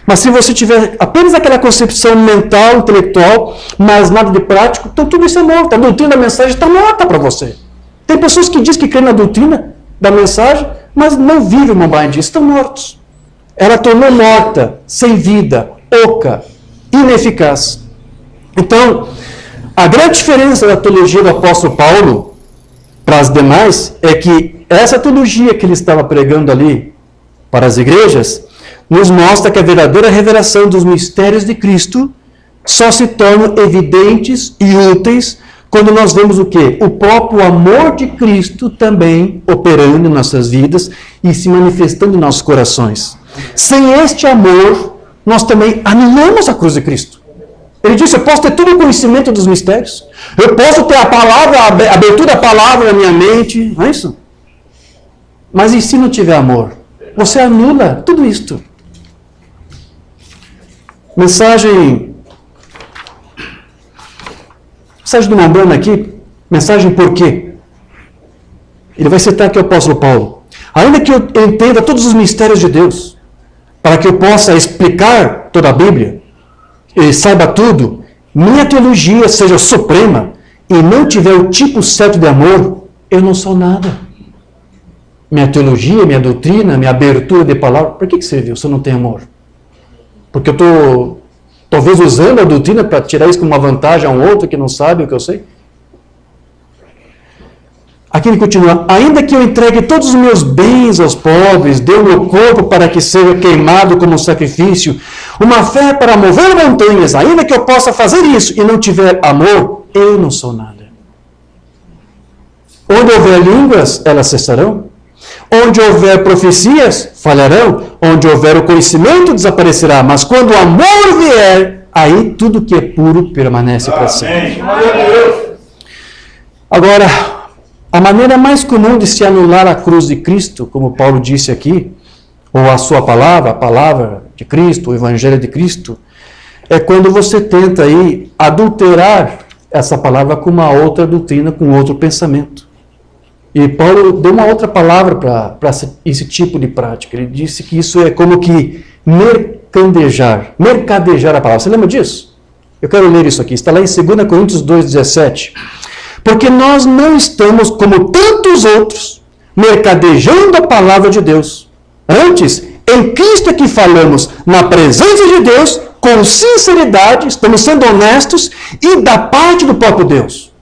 Mas se você tiver apenas aquela concepção mental, intelectual, mas nada de prático, então tudo isso é morto. A doutrina da mensagem está morta para você. Tem pessoas que dizem que creem na doutrina da mensagem, mas não vivem uma base disso, estão mortos. Ela tornou morta, sem vida, oca, ineficaz. Então, a grande diferença da teologia do apóstolo Paulo para as demais é que essa teologia que ele estava pregando ali para as igrejas nos mostra que a verdadeira revelação dos mistérios de Cristo só se tornam evidentes e úteis quando nós vemos o quê? O próprio amor de Cristo também operando em nossas vidas e se manifestando em nossos corações. Sem este amor, nós também anulamos a cruz de Cristo. Ele disse, eu posso ter todo o conhecimento dos mistérios, eu posso ter a palavra, a abertura da palavra na minha mente, não é isso? Mas e se não tiver amor? Você anula tudo isto. Mensagem do Mombrana aqui, mensagem por quê? Ele vai citar aqui o apóstolo Paulo. Ainda que eu entenda todos os mistérios de Deus, para que eu possa explicar toda a Bíblia, e saiba tudo, minha teologia seja suprema, e não tiver o tipo certo de amor, eu não sou nada. Minha teologia, minha doutrina, minha abertura de palavra, para que serviu se eu não tenho amor? Porque eu estou, talvez, usando a doutrina para tirar isso como uma vantagem a um outro que não sabe o que eu sei? Aqui ele continua, ainda que eu entregue todos os meus bens aos pobres, dê o meu corpo para que seja queimado como um sacrifício, uma fé para mover montanhas, ainda que eu possa fazer isso e não tiver amor, eu não sou nada. Onde houver línguas, elas cessarão. Onde houver profecias, falharão. Onde houver o conhecimento, desaparecerá. Mas quando o amor vier, aí tudo que é puro permanece para sempre. Agora, a maneira mais comum de se anular a cruz de Cristo, como Paulo disse aqui, ou a sua palavra, a palavra de Cristo, o Evangelho de Cristo, é quando você tenta aí adulterar essa palavra com uma outra doutrina, com outro pensamento. E Paulo deu uma outra palavra para esse tipo de prática. Ele disse que isso é como que mercadejar a palavra. Você lembra disso? Eu quero ler isso aqui. Está lá em 2 Coríntios 2,17. Porque nós não estamos, como tantos outros, mercadejando a palavra de Deus. Antes, em Cristo é que falamos na presença de Deus, com sinceridade, estamos sendo honestos e da parte do próprio Deus.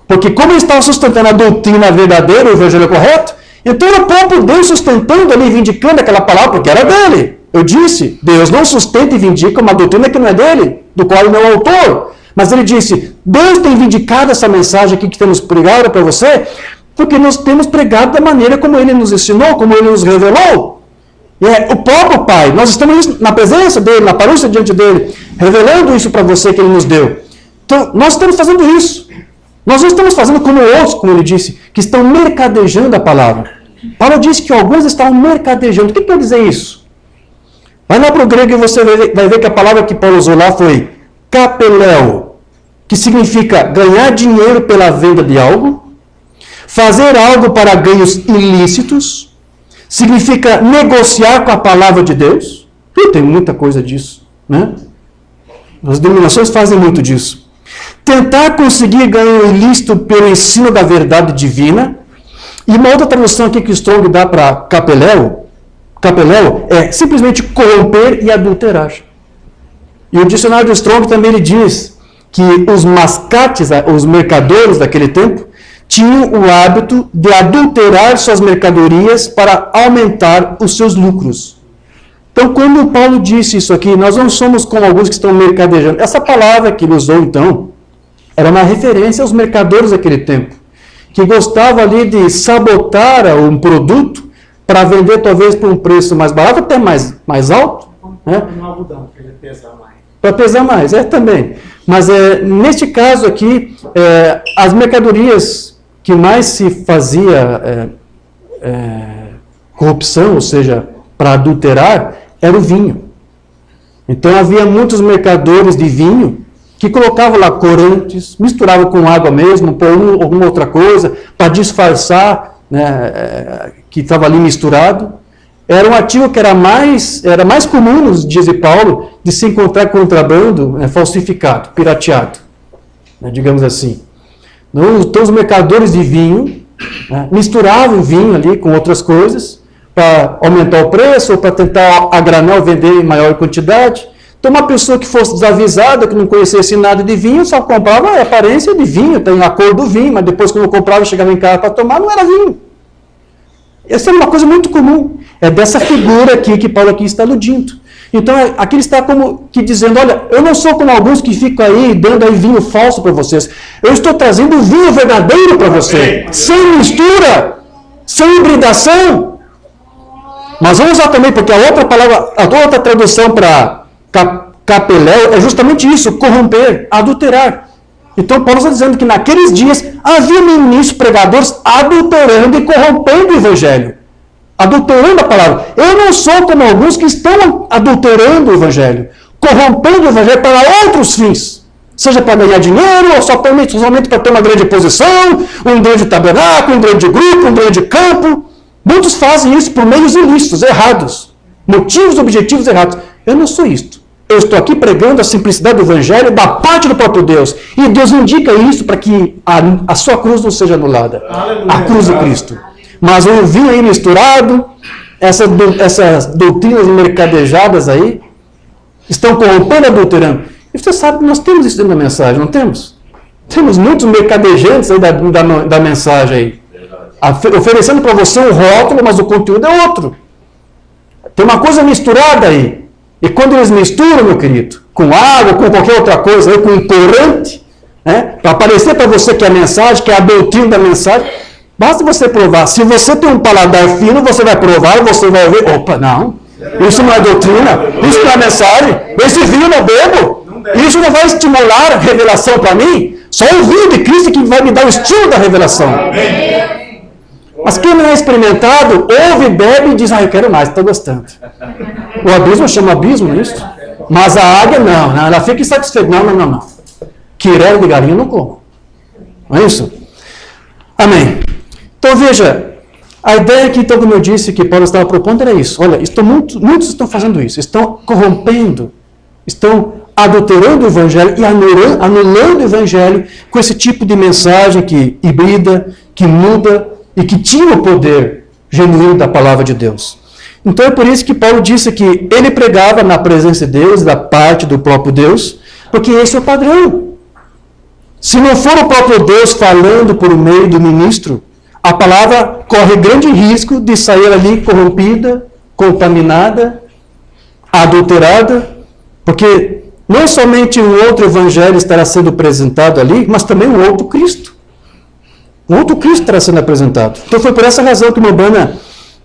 Porque como ele estava sustentando a doutrina verdadeira, o evangelho correto, então era o próprio Deus sustentando ali, vindicando aquela palavra, porque era dele. Eu disse, Deus não sustenta e vindica uma doutrina que não é dele, do qual ele não é o autor. Mas ele disse, Deus tem vindicado essa mensagem aqui que temos pregado para você, porque nós temos pregado da maneira como ele nos ensinou, como ele nos revelou. E é o próprio Pai, nós estamos na presença dele, na aparência diante dele, revelando isso para você que ele nos deu. Então, nós estamos fazendo isso. Nós não estamos fazendo como outros, como ele disse, que estão mercadejando a palavra. Paulo disse que alguns estão mercadejando. O que quer dizer isso? Vai lá para o grego e você vai ver que a palavra que Paulo usou lá foi kapeléo, que significa ganhar dinheiro pela venda de algo, fazer algo para ganhos ilícitos, significa negociar com a palavra de Deus. Tem muita coisa disso, né? As denominações fazem muito disso. Tentar conseguir ganho ilícito pelo ensino da verdade divina. E uma outra tradução aqui que o Strong dá para kapeléo é simplesmente corromper e adulterar. E o dicionário do Strong também ele diz que os mascates, os mercadores daquele tempo, tinham o hábito de adulterar suas mercadorias para aumentar os seus lucros. Então, quando Paulo disse isso aqui, nós não somos como alguns que estão mercadejando. Essa palavra que ele usou, então, era uma referência aos mercadores daquele tempo, que gostavam ali de sabotar um produto para vender talvez por um preço mais barato, até mais alto. Né? Um algodão, para ele pesar mais. Para pesar mais, também. Mas neste caso aqui, as mercadorias que mais se fazia corrupção, ou seja, para adulterar, era o vinho. Então havia muitos mercadores de vinho que colocavam lá corantes, misturavam com água mesmo, por alguma outra coisa, para disfarçar, né, que estava ali misturado. Era um ativo que era mais comum nos dias de Paulo, de se encontrar contrabando, falsificado, pirateado, né, digamos assim. Então os mercadores de vinho, né, misturavam vinho ali com outras coisas, para aumentar o preço, ou para tentar a granel vender em maior quantidade. Então uma pessoa que fosse desavisada, que não conhecesse nada de vinho, só comprava a aparência de vinho, tem a cor do vinho, mas depois quando comprava, chegava em casa para tomar, não era vinho. Essa é uma coisa muito comum. É dessa figura aqui que Paulo aqui está aludindo. Então aqui ele está como que dizendo, olha, eu não sou como alguns que ficam aí dando aí vinho falso para vocês. Eu estou trazendo o vinho verdadeiro para você, sem mistura, sem hibridação. Mas vamos usar também, porque a outra tradução para kapeléo é justamente isso, corromper, adulterar. Então Paulo está dizendo que naqueles dias havia ministros, pregadores adulterando e corrompendo o evangelho. Adulterando a palavra. Eu não sou como alguns que estão adulterando o evangelho, corrompendo o evangelho para outros fins. Seja para ganhar dinheiro, ou somente para ter uma grande posição, um grande tabernáculo, um grande grupo, um grande campo. Muitos fazem isso por meios ilícitos, errados. Motivos, objetivos errados. Eu não sou isto. Eu estou aqui pregando a simplicidade do evangelho da parte do próprio Deus. E Deus indica isso para que a sua cruz não seja anulada. Aleluia. A cruz de Cristo. Mas o vinho aí misturado, essas doutrinas mercadejadas aí, estão corrompendo e adulterando. E você sabe que nós temos isso dentro da mensagem, não temos? Temos muitos mercadejantes aí da mensagem aí. Oferecendo para você um rótulo, mas o conteúdo é outro. Tem uma coisa misturada aí. E quando eles misturam, meu querido, com água, com qualquer outra coisa, com um corante, né, para aparecer para você que é a mensagem, que é a doutrina da mensagem, basta você provar. Se você tem um paladar fino, você vai provar e você vai ver, opa, não, isso não é doutrina, isso não é mensagem, esse vinho eu não bebo, isso não vai estimular a revelação para mim, só o vinho de Cristo que vai me dar o estilo da revelação. Mas quem não é experimentado, ouve, bebe e diz, eu quero mais, estou gostando. O abismo chama abismo, não é isso? Mas a águia não, ela fica insatisfeita. Não. Quirela de galinha eu não como. Não é isso? Amém. Então veja, a ideia que, então, como eu disse, que Paulo estava propondo era isso. Olha, muitos estão fazendo isso, estão corrompendo, estão adulterando o Evangelho e anulando o Evangelho com esse tipo de mensagem que hibrida, que muda e que tira o poder genuíno da palavra de Deus. Então é por isso que Paulo disse que ele pregava na presença de Deus, da parte do próprio Deus, porque esse é o padrão. Se não for o próprio Deus falando por meio do ministro, a palavra corre grande risco de sair ali corrompida, contaminada, adulterada, porque não somente um outro evangelho estará sendo apresentado ali, mas também um outro Cristo. Um outro Cristo estará sendo apresentado. Então foi por essa razão que Mombana,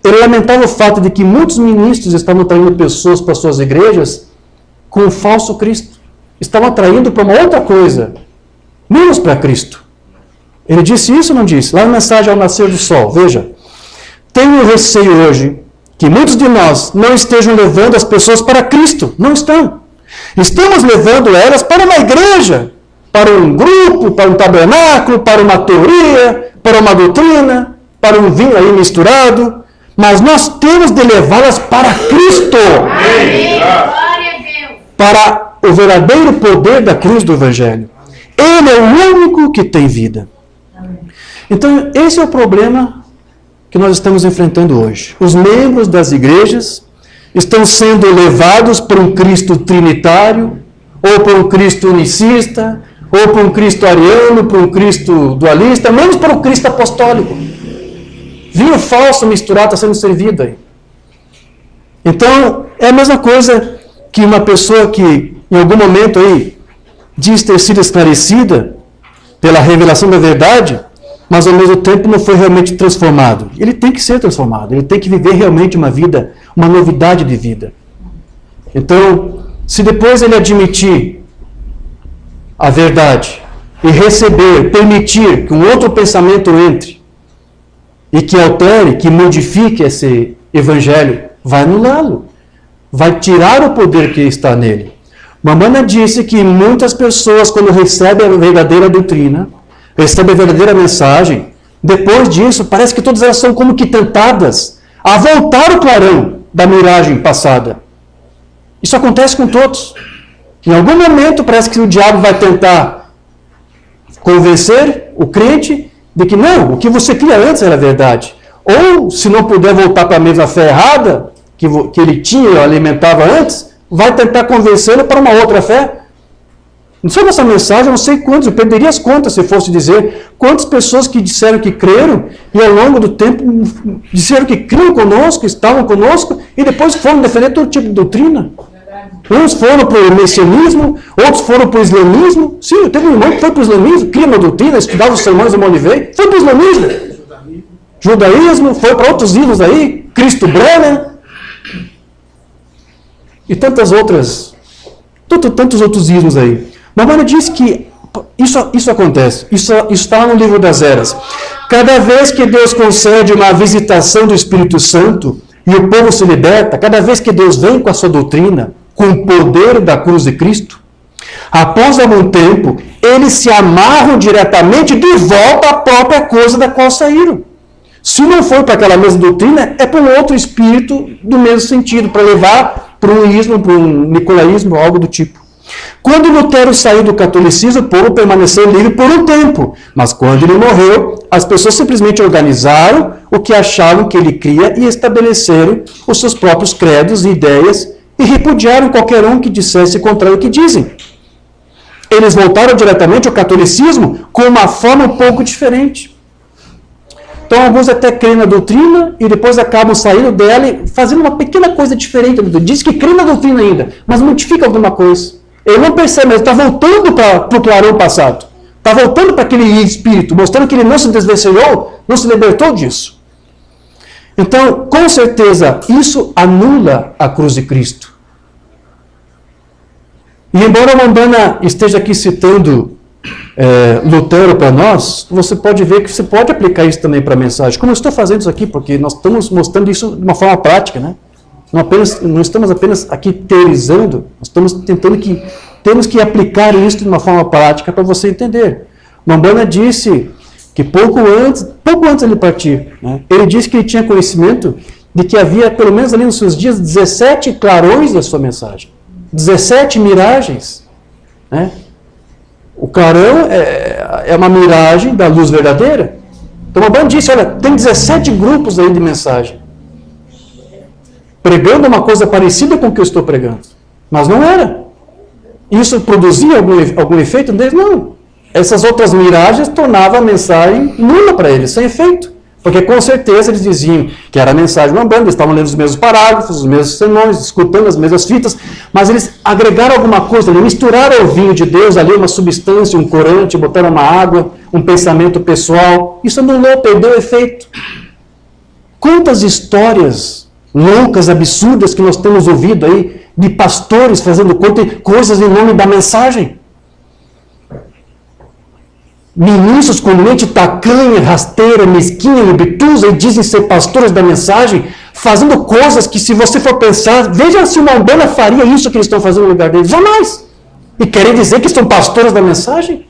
ele lamentava o fato de que muitos ministros estavam traindo pessoas para suas igrejas com um falso Cristo. Estavam atraindo para uma outra coisa, menos para Cristo. Ele disse isso ou não disse? Lá na mensagem ao nascer do sol, veja. Tenho receio hoje que muitos de nós não estejam levando as pessoas para Cristo. Não estão. Estamos levando elas para uma igreja, para um grupo, para um tabernáculo, para uma teoria, para uma doutrina, para um vinho aí misturado. Mas nós temos de levá-las para Cristo. Amém. Glória a Deus. Para o verdadeiro poder da cruz do Evangelho. Ele é o único que tem vida. Então, esse é o problema que nós estamos enfrentando hoje. Os membros das igrejas estão sendo levados para um Cristo trinitário, ou para um Cristo unicista, ou para um Cristo ariano, para um Cristo dualista, menos para um Cristo apostólico. Vinho falso misturado está sendo servido aí. Então, é a mesma coisa que uma pessoa que, em algum momento aí, diz ter sido esclarecida pela revelação da verdade, mas ao mesmo tempo não foi realmente transformado. Ele tem que ser transformado, ele tem que viver realmente uma vida, uma novidade de vida. Então, se depois ele admitir a verdade e receber, permitir que um outro pensamento entre e que altere, que modifique esse evangelho, vai anulá-lo, vai tirar o poder que está nele. Mamana disse que muitas pessoas, quando recebem a verdadeira doutrina, recebem a verdadeira mensagem, depois disso, parece que todas elas são como que tentadas a voltar o clarão da miragem passada. Isso acontece com todos. Em algum momento, parece que o diabo vai tentar convencer o crente de que não, o que você cria antes era verdade. Ou, se não puder voltar para a mesma fé errada que ele tinha e alimentava antes, vai tentar convencê-lo para uma outra fé. Sobre essa mensagem, eu não sei quantos, eu perderia as contas se fosse dizer quantas pessoas que disseram que creram e ao longo do tempo disseram que criam conosco, estavam conosco e depois foram defender todo tipo de doutrina. Uns foram para o messianismo, outros foram para o islamismo. Sim, teve um irmão que foi para o islamismo, cria uma doutrina, estudava os sermões do Monivei, foi para o islamismo. Judaísmo, foi para outros ídolos aí, Cristo Brenner e tantos outros ismos aí. Mamãe disse que isso acontece, isso está no livro das Eras. Cada vez que Deus concede uma visitação do Espírito Santo e o povo se liberta, cada vez que Deus vem com a sua doutrina, com o poder da cruz de Cristo, após algum tempo, eles se amarram diretamente de volta à própria coisa da qual saíram. Se não for para aquela mesma doutrina, é para um outro espírito do mesmo sentido, para levar para um ismo, para um nicolaísmo, algo do tipo. Quando Lutero saiu do catolicismo, o povo permaneceu livre por um tempo. Mas quando ele morreu, as pessoas simplesmente organizaram o que achavam que ele cria e estabeleceram os seus próprios credos e ideias e repudiaram qualquer um que dissesse contrário ao que dizem. Eles voltaram diretamente ao catolicismo com uma forma um pouco diferente. Então alguns até creem na doutrina e depois acabam saindo dela e fazendo uma pequena coisa diferente. Diz que crê na doutrina ainda, mas modifica alguma coisa. Ele não percebe, mas está voltando para o clarão passado. Está voltando para aquele espírito, mostrando que ele não se desvencilhou, não se libertou disso. Então, com certeza, isso anula a cruz de Cristo. E embora Mombana esteja aqui citando Lutero para nós, você pode ver que você pode aplicar isso também para a mensagem. Como eu estou fazendo isso aqui, porque nós estamos mostrando isso de uma forma prática, né? Não estamos apenas aqui teorizando, nós estamos tentando temos que aplicar isso de uma forma prática para você entender. Mombana disse que pouco antes de ele partir, né, ele disse que ele tinha conhecimento de que havia, pelo menos ali nos seus dias, 17 clarões da sua mensagem, 17 miragens. né? O clarão é uma miragem da luz verdadeira. Então, o Umbanda disse, olha, tem 17 grupos aí de mensagem, pregando uma coisa parecida com o que eu estou pregando. Mas não era. Isso produzia algum efeito deles? Não. Essas outras miragens tornavam a mensagem nula para eles, sem efeito. Porque com certeza eles diziam que era a mensagem de uma banda, eles estavam lendo os mesmos parágrafos, os mesmos sermões, escutando as mesmas fitas, mas eles agregaram alguma coisa ali, misturaram ao vinho de Deus ali uma substância, um corante, botaram uma água, um pensamento pessoal. Isso anulou, perdeu o efeito. Quantas histórias loucas, absurdas que nós temos ouvido aí, de pastores fazendo coisas em nome da mensagem. Ministros com mente tacanha, rasteira, mesquinha, obtusa, e dizem ser pastores da mensagem, fazendo coisas que, se você for pensar, veja se uma Umbanda faria isso que eles estão fazendo no lugar deles. Jamais! E querem dizer que são pastores da mensagem?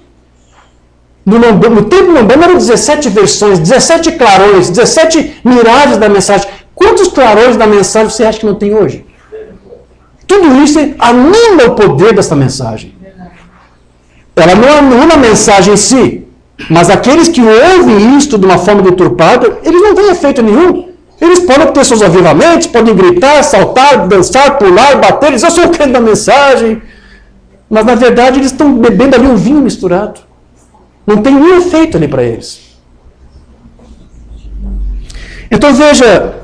No tempo do Umbanda eram 17 versões, 17 clarões, 17 miragens da mensagem. Quantos clarões da mensagem você acha que não tem hoje? Tudo isso anula o poder dessa mensagem. Ela não anula a mensagem em si, mas aqueles que ouvem isto de uma forma deturpada, eles não têm efeito nenhum. Eles podem ter seus avivamentos, podem gritar, saltar, dançar, pular, bater, dizer, eu sou o crente da mensagem. Mas na verdade eles estão bebendo ali um vinho misturado. Não tem nenhum efeito ali para eles. Então veja,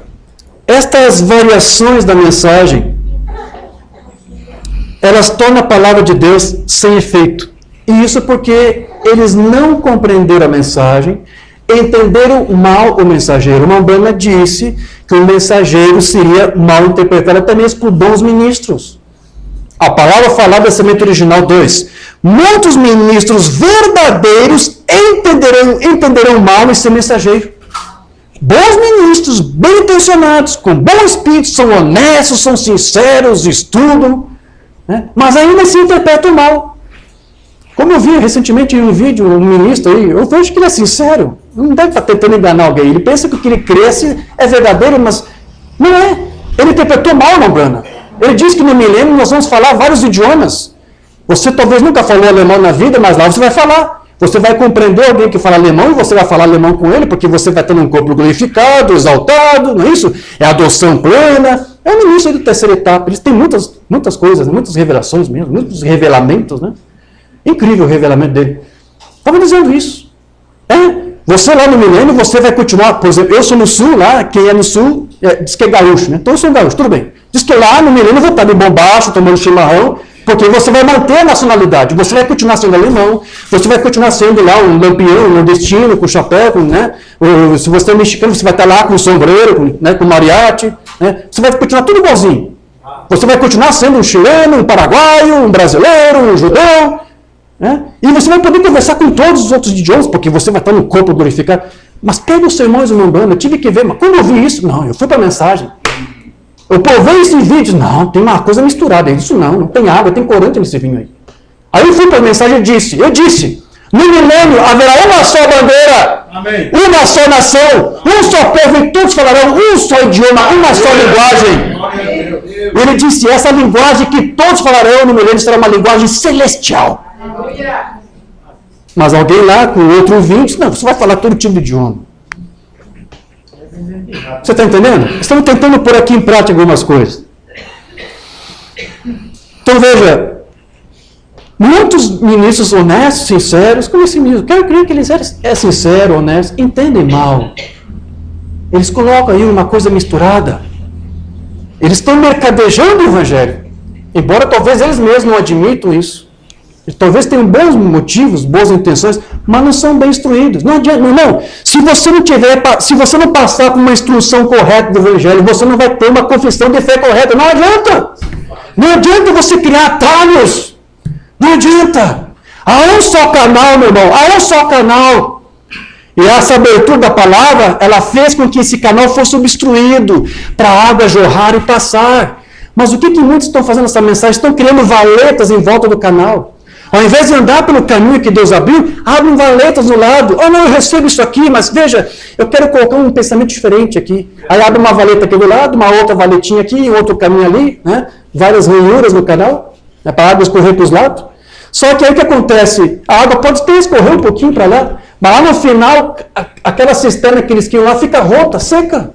estas variações da mensagem, elas tornam a palavra de Deus sem efeito. E isso porque eles não compreenderam a mensagem, entenderam mal o mensageiro. Uma Umbanda disse que o mensageiro seria mal interpretado até mesmo por bons ministros. A palavra falada é semente original 2. Muitos ministros verdadeiros entenderão mal esse mensageiro. Bons ministros, bem intencionados, com bom espírito, são honestos, são sinceros, estudam, né? Mas ainda se interpretam mal. Como eu vi recentemente em um vídeo, um ministro aí, eu vejo que ele é sincero, não deve estar tentando enganar alguém. Ele pensa que o que ele cresce é verdadeiro, mas não é. Ele interpretou mal a Umbanda. Ele diz que no milênio nós vamos falar vários idiomas. Você talvez nunca falou alemão na vida, mas lá você vai falar. Você vai compreender alguém que fala alemão e você vai falar alemão com ele, porque você vai ter um corpo glorificado, exaltado, não é isso? É adoção plena. É o ministro da terceira etapa. Eles têm muitas coisas, muitas revelações mesmo, muitos revelamentos, né? Incrível o revelamento dele. Estava dizendo isso. Você lá no milênio, você vai continuar, por exemplo, eu sou no sul lá, quem é no sul, diz que é gaúcho, né? Então eu sou um gaúcho, tudo bem. Diz que lá no milênio eu vou estar de bombacho, tomando chimarrão, porque você vai manter a nacionalidade, você vai continuar sendo alemão, você vai continuar sendo lá um lampião, um nordestino, com chapéu, né? Ou, se você é mexicano, você vai estar lá com sombreiro, né? Com mariachi, né? Você vai continuar tudo igualzinho. Você vai continuar sendo um chileno, um paraguaio, um brasileiro, um judeu, né? E você vai poder conversar com todos os outros idiomas, porque você vai estar no corpo glorificado. Mas pega os sermões do Umbanda, eu tive que ver, mas quando eu vi isso, não, eu fui para a mensagem. Eu provei esse vídeo, não, tem uma coisa misturada, isso não tem água, tem corante nesse vinho aí. Aí eu fui para a mensagem e eu disse, no milênio haverá uma só bandeira, amém, uma só nação, um só povo e todos falarão um só idioma, uma só linguagem. Ele disse, essa linguagem que todos falarão no milênio será uma linguagem celestial. Mas alguém lá com outro vinho disse, não, você vai falar todo tipo de idioma. Você está entendendo? Estamos tentando pôr aqui em prática algumas coisas. Então veja, muitos ministros honestos, sinceros, como esse ministro, quero crer que ele é sincero, honesto, entendem mal. Eles colocam aí uma coisa misturada. Eles estão mercadejando o evangelho. Embora talvez eles mesmos não admitam isso. Talvez tenham bons motivos, boas intenções, mas não são bem instruídos. Não adianta, não. Se você não passar por uma instrução correta do Evangelho, você não vai ter uma confissão de fé correta. Não adianta. Não adianta você criar atalhos. Não adianta. Há um só canal, meu irmão. Há um só canal. E essa abertura da palavra, ela fez com que esse canal fosse obstruído para a água jorrar e passar. Mas o que muitos estão fazendo nessa mensagem? Estão criando valetas em volta do canal. Ao invés de andar pelo caminho que Deus abriu, abrem valetas no lado. Oh, não, eu recebo isso aqui, mas veja, eu quero colocar um pensamento diferente aqui. Aí abre uma valeta aqui do lado, uma outra valetinha aqui, outro caminho ali, né? Várias ranhuras no canal, né? Para a água escorrer para os lados. Só que aí o que acontece? A água pode até escorrer um pouquinho para lá, mas lá no final, aquela cisterna que eles queriam lá fica rota, seca.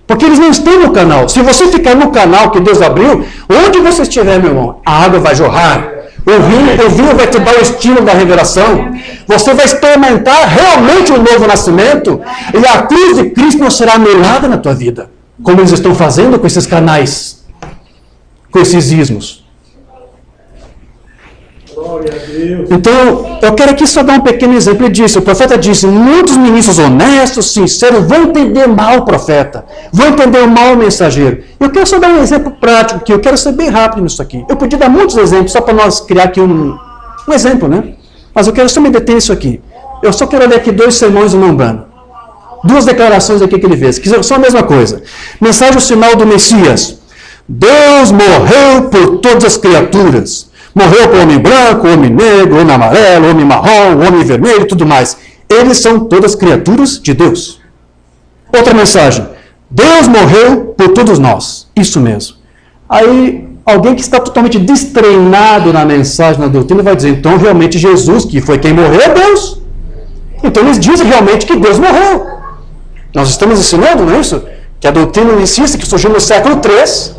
Porque eles não estão no canal. Se você ficar no canal que Deus abriu, onde você estiver, meu irmão, a água vai jorrar. O vinho vai te dar o estímulo da revelação. Você vai experimentar realmente um novo nascimento. E a cruz de Cristo não será anulada na tua vida. Como eles estão fazendo com esses canais. Com esses ismos. Glória a Deus. Então, eu quero aqui só dar um pequeno exemplo disso. O profeta disse, muitos ministros honestos, sinceros, vão entender mal o profeta. Vão entender mal o mensageiro. Eu quero só dar um exemplo prático, que eu quero ser bem rápido nisso aqui. Eu podia dar muitos exemplos, só para nós criar aqui um exemplo, né? Mas eu quero só me deter nisso aqui. Eu só quero ler aqui 2 sermões do Mombrana. 2 declarações aqui que ele fez, que são a mesma coisa. Mensagem final do Messias. Deus morreu por todas as criaturas. Morreu por homem branco, homem negro, homem amarelo, homem marrom, homem vermelho e tudo mais. Eles são todas criaturas de Deus. Outra mensagem. Deus morreu por todos nós. Isso mesmo. Aí, alguém que está totalmente destreinado na mensagem, na doutrina, vai dizer, então, realmente, Jesus, que foi quem morreu, é Deus. Então, eles dizem realmente que Deus morreu. Nós estamos ensinando, não é isso? Que a doutrina unicista, que surgiu no século III,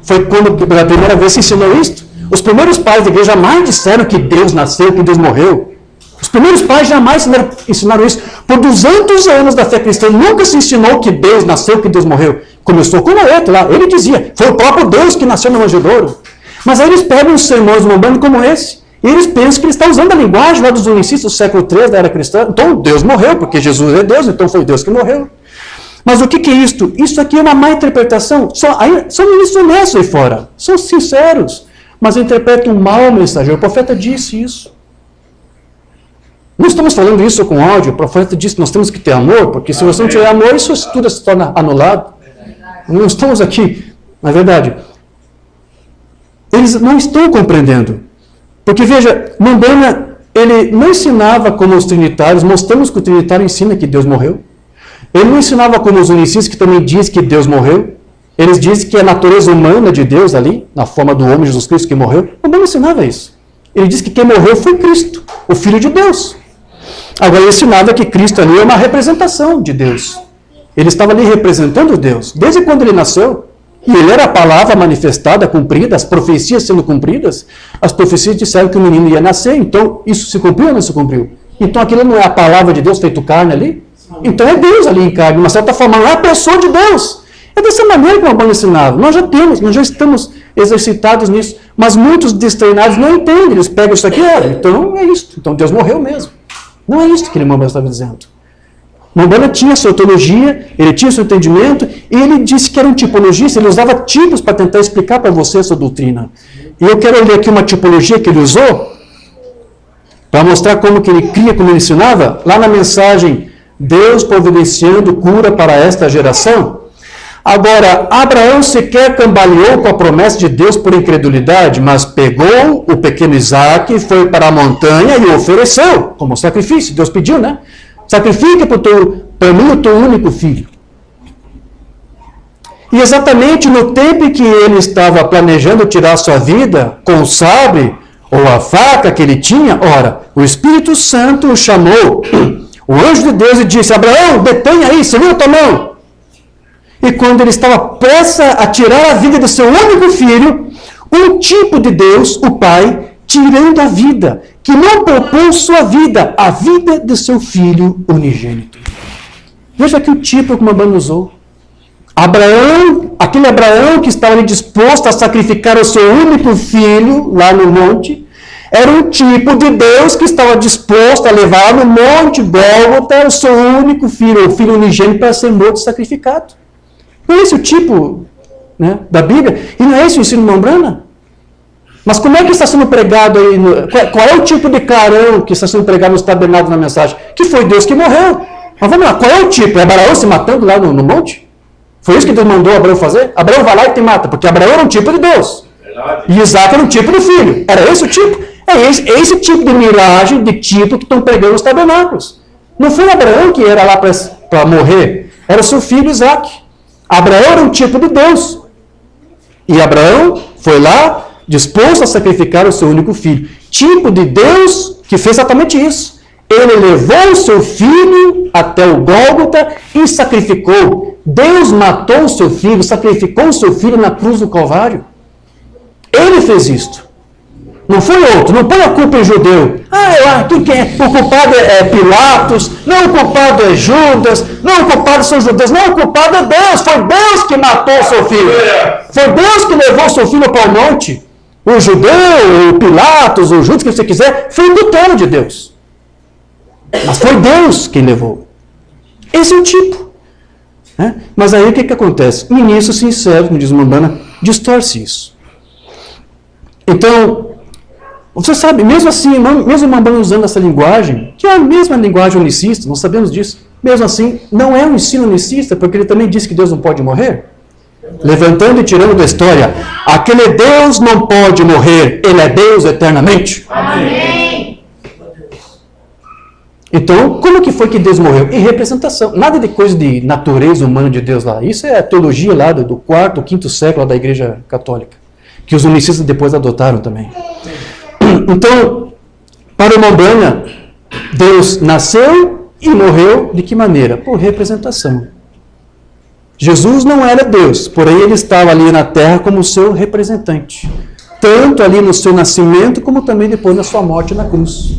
foi quando, pela primeira vez, se ensinou isto. Os primeiros pais da igreja jamais disseram que Deus nasceu, que Deus morreu. Os primeiros pais jamais ensinaram isso. Por 200 anos da fé cristã, nunca se ensinou que Deus nasceu, que Deus morreu. Começou com Noé, lá. Ele dizia, foi o próprio Deus que nasceu no manjedouro. Mas aí eles pegam os sermões Mombrana como esse, e eles pensam que ele está usando a linguagem lá dos unicistas do século III da era cristã. Então Deus morreu, porque Jesus é Deus, então foi Deus que morreu. Mas o que é isto? Isso aqui é uma má interpretação. São ministros honestos aí fora. São sinceros. Mas interpretam mal o mensageiro. O profeta disse isso. Não estamos falando isso com ódio. O profeta disse que nós temos que ter amor, porque se você não tiver amor, isso tudo se torna anulado. Não estamos aqui, na verdade. Eles não estão compreendendo. Porque, veja, Mombrana, ele não ensinava como os trinitários, mostramos que o trinitário ensina que Deus morreu. Ele não ensinava como os unicistas, que também diz que Deus morreu. Eles dizem que a natureza humana de Deus ali, na forma do homem Jesus Cristo que morreu, não ensinava isso. Ele diz que quem morreu foi Cristo, o Filho de Deus. Agora ele ensinava que Cristo ali é uma representação de Deus. Ele estava ali representando Deus, desde quando ele nasceu. E ele era a palavra manifestada, cumprida, as profecias sendo cumpridas. As profecias disseram que o menino ia nascer, então isso se cumpriu ou não se cumpriu? Então aquilo não é a palavra de Deus feito carne ali? Então é Deus ali em carne, de uma certa forma, não é a pessoa de Deus. É dessa maneira que o Mombrana ensinava. Nós já estamos exercitados nisso, mas muitos destreinados não entendem. Eles pegam isso aqui, então é isso. Então Deus morreu mesmo. Não é isso que o Mombrana estava dizendo. Mombrana tinha sua teologia, ele tinha seu entendimento, e ele disse que era um tipologista, ele usava tipos para tentar explicar para você a sua doutrina. E eu quero ler aqui uma tipologia que ele usou, para mostrar como que ele cria, como ele ensinava, lá na mensagem, Deus providenciando cura para esta geração. Agora, Abraão sequer cambaleou com a promessa de Deus por incredulidade, mas pegou o pequeno Isaque, foi para a montanha e o ofereceu como sacrifício. Deus pediu, né? Sacrifica para mim o teu único filho. E exatamente no tempo em que ele estava planejando tirar sua vida, com o sabre ou a faca que ele tinha, ora, o Espírito Santo o chamou, o anjo de Deus, e disse, Abraão, detenha aí, segura a tua mão. E quando ele estava prestes a tirar a vida do seu único filho, um tipo de Deus, o Pai, tirando a vida, que não poupou sua vida, a vida de seu filho unigênito. Veja aqui o tipo que o Mombrana usou. Abraão, aquele Abraão que estava ali disposto a sacrificar o seu único filho lá no monte, era um tipo de Deus que estava disposto a levar no monte Gólgota o seu único filho, o filho unigênito, para ser morto e sacrificado. Não é esse o tipo, né, da Bíblia? E não é esse o ensino de Mombrana? Mas como é que está sendo pregado aí? Qual é o tipo de clarão que está sendo pregado nos tabernáculos na mensagem? Que foi Deus que morreu. Mas vamos lá, qual é o tipo? É Abraão se matando lá no monte? Foi isso que Deus mandou Abraão fazer? Abraão vai lá e te mata, porque Abraão era um tipo de Deus. Verdade. E Isaac era um tipo do filho. Era esse o tipo? É esse tipo de miragem, de tipo que estão pregando nos tabernáculos. Não foi Abraão que era lá para morrer, era seu filho Isaac. Abraão era um tipo de Deus. E Abraão foi lá, disposto a sacrificar o seu único filho. tipo de Deus que fez exatamente isso. Ele levou o seu filho até o Gólgota e sacrificou. Deus matou o seu filho, sacrificou o seu filho na cruz do Calvário. Ele fez isto. Não foi outro. Não põe a culpa em judeu. O culpado é Pilatos. Não, o culpado é Judas. Não, o culpado são os judeus. Não, o culpado é Deus. Foi Deus que matou o seu filho. Foi Deus que levou o seu filho para o monte. O judeu, o Pilatos, o Judas, que você quiser, foi do trono de Deus. Mas foi Deus quem levou. Esse é o tipo. Mas aí o que acontece? Ministro sincero, como diz Mambana, distorce isso. Então, você sabe, mesmo assim, mesmo Mambana usando essa linguagem, que é a mesma linguagem unicista, nós sabemos disso, mesmo assim, não é um ensino unicista, porque ele também disse que Deus não pode morrer. Levantando e tirando da história, aquele Deus não pode morrer, ele é Deus eternamente. Amém. Então, como que foi que Deus morreu? Em representação. Nada de coisa de natureza humana de Deus lá. Isso é a teologia lá do 4º, 5º século da Igreja Católica, que os unicistas depois adotaram também. Então, para o Mambana, Deus nasceu e morreu de que maneira? Por representação. Jesus não era Deus, porém ele estava ali na terra como seu representante. Tanto ali no seu nascimento, como também depois na sua morte na cruz.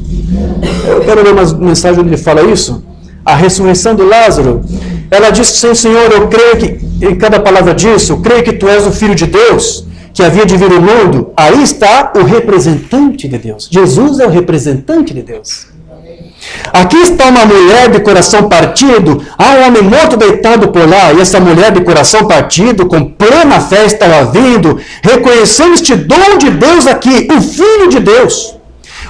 Eu quero ler uma mensagem onde ele fala isso. A ressurreição de Lázaro, ela disse, Senhor, eu creio que, em cada palavra disso, eu creio que tu és o Filho de Deus, que havia de vir ao mundo. Aí está o representante de Deus. Jesus é o representante de Deus. Aqui está uma mulher de coração partido, há um homem morto deitado por lá, e essa mulher de coração partido, com plena fé estava vindo, reconhecendo este dom de Deus aqui, o Filho de Deus.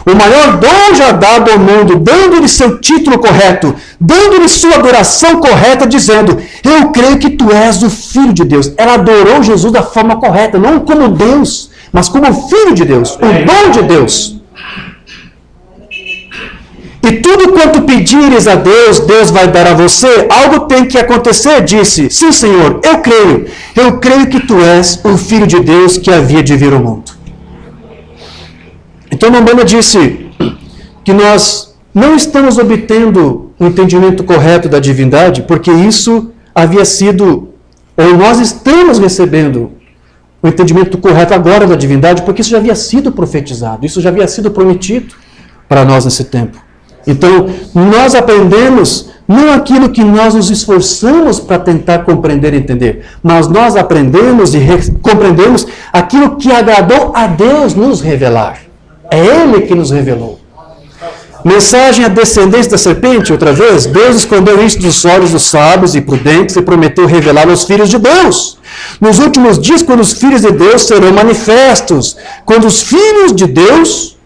O maior dom já dado ao mundo, dando-lhe seu título correto, dando-lhe sua adoração correta, dizendo, eu creio que tu és o Filho de Deus. Ela adorou Jesus da forma correta, não como Deus, mas como Filho de Deus, o dom de Deus. E tudo quanto pedires a Deus, Deus vai dar a você. Algo tem que acontecer, disse. Sim, Senhor, eu creio. Eu creio que tu és o Filho de Deus que havia de vir ao mundo. Então, Mambana disse que nós não estamos obtendo o entendimento correto da divindade, porque isso havia sido, ou nós estamos recebendo o entendimento correto agora da divindade, porque isso já havia sido profetizado, isso já havia sido prometido para nós nesse tempo. Então, nós aprendemos não aquilo que nós nos esforçamos para tentar compreender e entender, mas nós aprendemos e compreendemos aquilo que agradou a Deus nos revelar. É Ele que nos revelou. Mensagem à descendência da serpente, outra vez, Deus escondeu isso dos olhos dos sábios e prudentes e prometeu revelar aos filhos de Deus. Nos últimos dias, quando os filhos de Deus serão manifestos, quando os filhos de Deus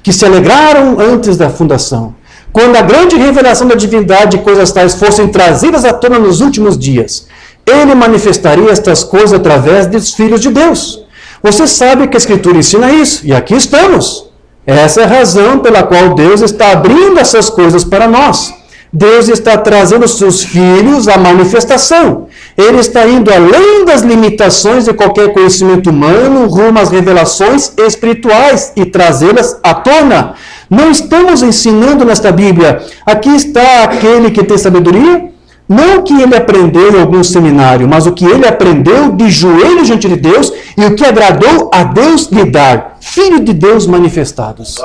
que se alegraram antes da fundação, quando a grande revelação da divindade e coisas tais fossem trazidas à tona nos últimos dias, Ele manifestaria estas coisas através dos filhos de Deus. Você sabe que a Escritura ensina isso, e aqui estamos. Essa é a razão pela qual Deus está abrindo essas coisas para nós. Deus está trazendo os seus filhos à manifestação. Ele está indo além das limitações de qualquer conhecimento humano, rumo às revelações espirituais e trazê-las à tona. Não estamos ensinando nesta Bíblia, aqui está aquele que tem sabedoria, não o que ele aprendeu em algum seminário, mas o que ele aprendeu de joelhos diante de Deus e o que agradou a Deus lhe dar, Filho de Deus manifestados.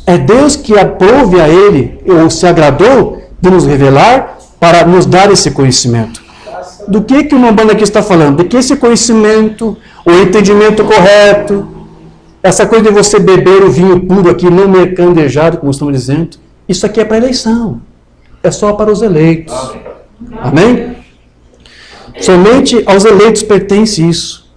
É Deus que aprove a ele, ou se agradou de nos revelar para nos dar esse conhecimento. Do que o Mambana aqui está falando? De que esse conhecimento, o entendimento correto, essa coisa de você beber o vinho puro aqui, não mercandejado, como estamos dizendo, isso aqui é para eleição. É só para os eleitos. Amém? Somente aos eleitos pertence isso.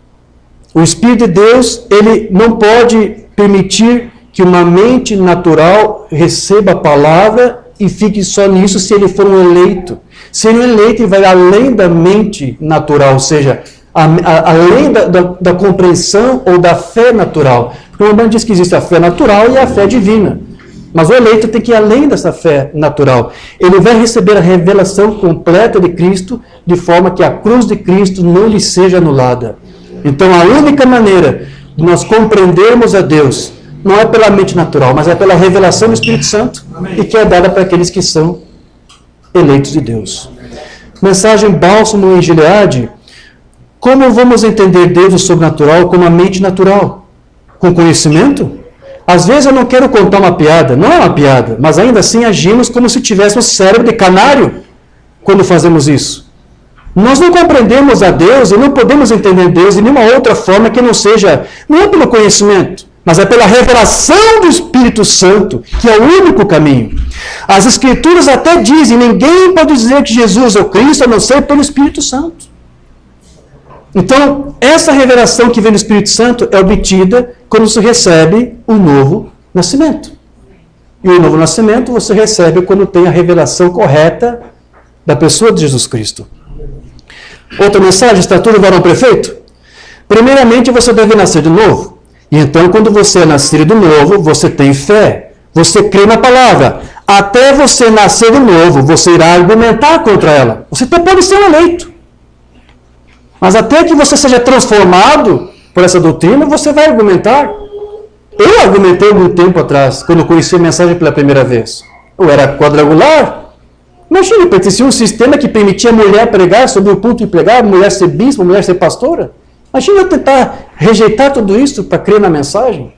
O Espírito de Deus, ele não pode permitir que uma mente natural receba a palavra e fique só nisso se ele for um eleito. Se ele é um eleito, ele vai além da mente natural, ou seja, além da compreensão ou da fé natural. Porque o Mambana diz que existe a fé natural e a fé divina. Mas o eleito tem que ir além dessa fé natural. Ele vai receber a revelação completa de Cristo, de forma que a cruz de Cristo não lhe seja anulada. Então, a única maneira de nós compreendermos a Deus, não é pela mente natural, mas é pela revelação do Espírito Santo, e que é dada para aqueles que são eleitos de Deus. Mensagem Bálsamo em Gileade. Como vamos entender Deus o sobrenatural com a mente natural? Com conhecimento? Às vezes eu não quero contar uma piada, não é uma piada, mas ainda assim agimos como se tivéssemos cérebro de canário quando fazemos isso. Nós não compreendemos a Deus e não podemos entender Deus de nenhuma outra forma que não seja, não é pelo conhecimento, mas é pela revelação do Espírito Santo, que é o único caminho. As Escrituras até dizem, ninguém pode dizer que Jesus é o Cristo a não ser pelo Espírito Santo. Então, essa revelação que vem do Espírito Santo é obtida quando se recebe o novo nascimento. E o novo nascimento você recebe quando tem a revelação correta da pessoa de Jesus Cristo. Outra mensagem, está tudo varão perfeito? Primeiramente, você deve nascer de novo. E então, quando você é nascido de novo, você tem fé. Você crê na palavra. Até você nascer de novo, você irá argumentar contra ela. Você até pode ser um eleito. Mas até que você seja transformado por essa doutrina, você vai argumentar. Eu argumentei algum tempo atrás, quando eu conheci a mensagem pela primeira vez. Eu era quadrangular. Imagina, pertencia a um sistema que permitia a mulher pregar sobre o culto e pregar, a mulher ser bispo, a mulher ser pastora. Imagina eu tentar rejeitar tudo isso para crer na mensagem.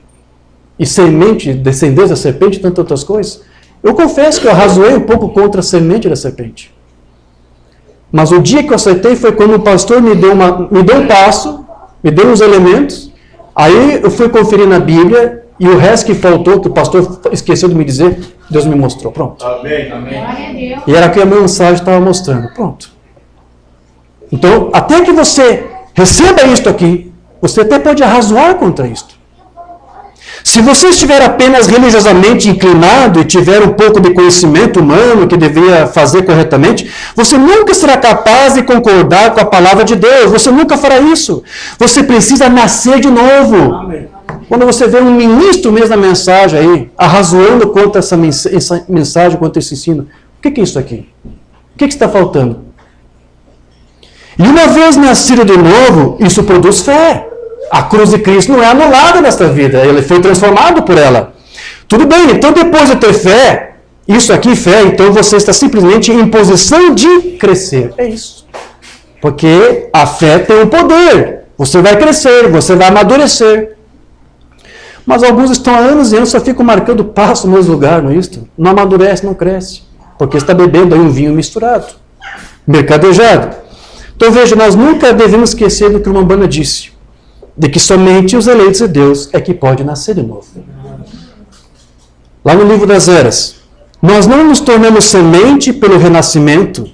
E semente, descendência da serpente e tantas outras coisas. Eu confesso que eu arrazoei um pouco contra a semente da serpente. Mas o dia que eu aceitei foi quando o pastor me deu um passo, me deu uns elementos, aí eu fui conferir na Bíblia, e o resto que faltou, que o pastor esqueceu de me dizer, Deus me mostrou. Pronto. Amém, amém. E era o que a mensagem estava mostrando. Pronto. Então, até que você receba isto aqui, você até pode arrazoar contra isto. Se você estiver apenas religiosamente inclinado e tiver um pouco de conhecimento humano que deveria fazer corretamente, você nunca será capaz de concordar com a palavra de Deus. Você nunca fará isso. Você precisa nascer de novo. Amém. Quando você vê um ministro mesmo na mensagem aí, arrazoando contra essa mensagem, contra esse ensino, o que é isso aqui? O que está faltando? E uma vez nascido de novo, isso produz fé. A cruz de Cristo não é anulada nesta vida, ele foi transformado por ela. Tudo bem, então depois de ter fé, isso aqui, fé, então você está simplesmente em posição de crescer. É isso. Porque a fé tem um poder. Você vai crescer, você vai amadurecer. Mas alguns estão há anos e anos, só ficam marcando passo no mesmo lugar, não é isso? Não amadurece, não cresce. Porque está bebendo aí um vinho misturado, mercadejado. Então veja, nós nunca devemos esquecer do que o Umbanda disse. De que somente os eleitos de Deus é que podem nascer de novo. Lá no livro das Eras, nós não nos tornamos semente pelo renascimento.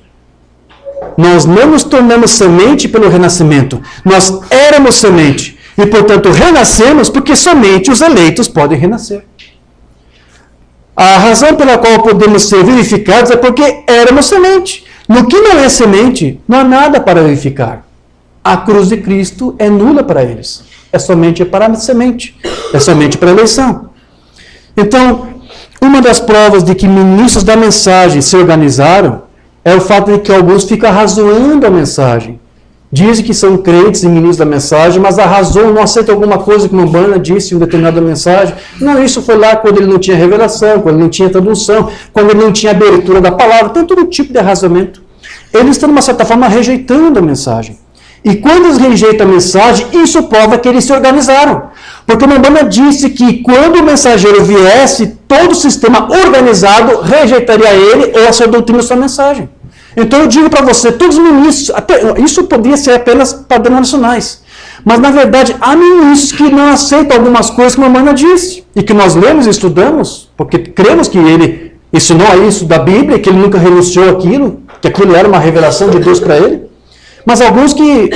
Nós não nos tornamos semente pelo renascimento. Nós éramos semente. E, portanto, renascemos porque somente os eleitos podem renascer. A razão pela qual podemos ser vivificados é porque éramos semente. No que não é semente, não há nada para vivificar. A cruz de Cristo é nula para eles. É somente para a semente. É somente para a eleição. Então, uma das provas de que ministros da mensagem se organizaram é o fato de que alguns ficam arrazoando a mensagem. Dizem que são crentes e ministros da mensagem, mas arrasou, não aceita alguma coisa que uma Umbanda disse em uma determinada mensagem. Não, isso foi lá quando ele não tinha revelação, quando ele não tinha tradução, quando ele não tinha abertura da palavra. Tem todo tipo de arrasamento. Eles estão, de uma certa forma, rejeitando a mensagem. E quando eles rejeitam a mensagem, isso prova que eles se organizaram. Porque uma Umbanda disse que quando o mensageiro viesse, todo o sistema organizado rejeitaria ele ou a sua doutrina ou a sua mensagem. Então eu digo para você, todos os ministros, isso poderia ser apenas para denominacionais. Mas na verdade, há ministros que não aceitam algumas coisas que uma Umbanda disse. E que nós lemos e estudamos, porque cremos que ele ensinou isso da Bíblia, que ele nunca renunciou àquilo, que aquilo era uma revelação de Deus para ele. Mas alguns que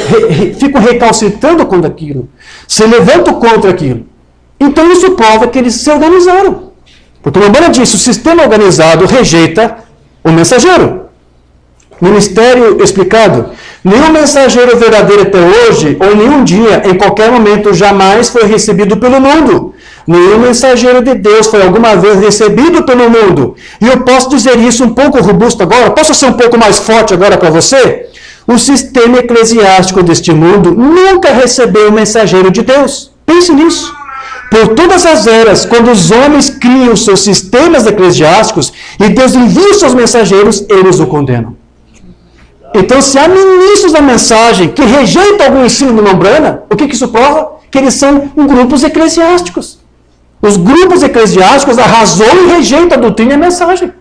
ficam recalcitrando contra aquilo, se levantam contra aquilo. Então isso prova que eles se organizaram. Porque uma Umbanda disse, o sistema organizado rejeita o mensageiro. Ministério explicado. Nenhum mensageiro verdadeiro até hoje, ou em nenhum dia, em qualquer momento, jamais foi recebido pelo mundo. Nenhum mensageiro de Deus foi alguma vez recebido pelo mundo. E eu posso dizer isso um pouco robusto agora? Posso ser um pouco mais forte agora para você? O sistema eclesiástico deste mundo nunca recebeu o mensageiro de Deus. Pense nisso. Por todas as eras, quando os homens criam os seus sistemas eclesiásticos e Deus envia os seus mensageiros, eles o condenam. Então, se há ministros da mensagem que rejeitam algum ensino de Nombrana, o que isso prova? Que eles são grupos eclesiásticos. Os grupos eclesiásticos arrasou e rejeitam a doutrina e a mensagem.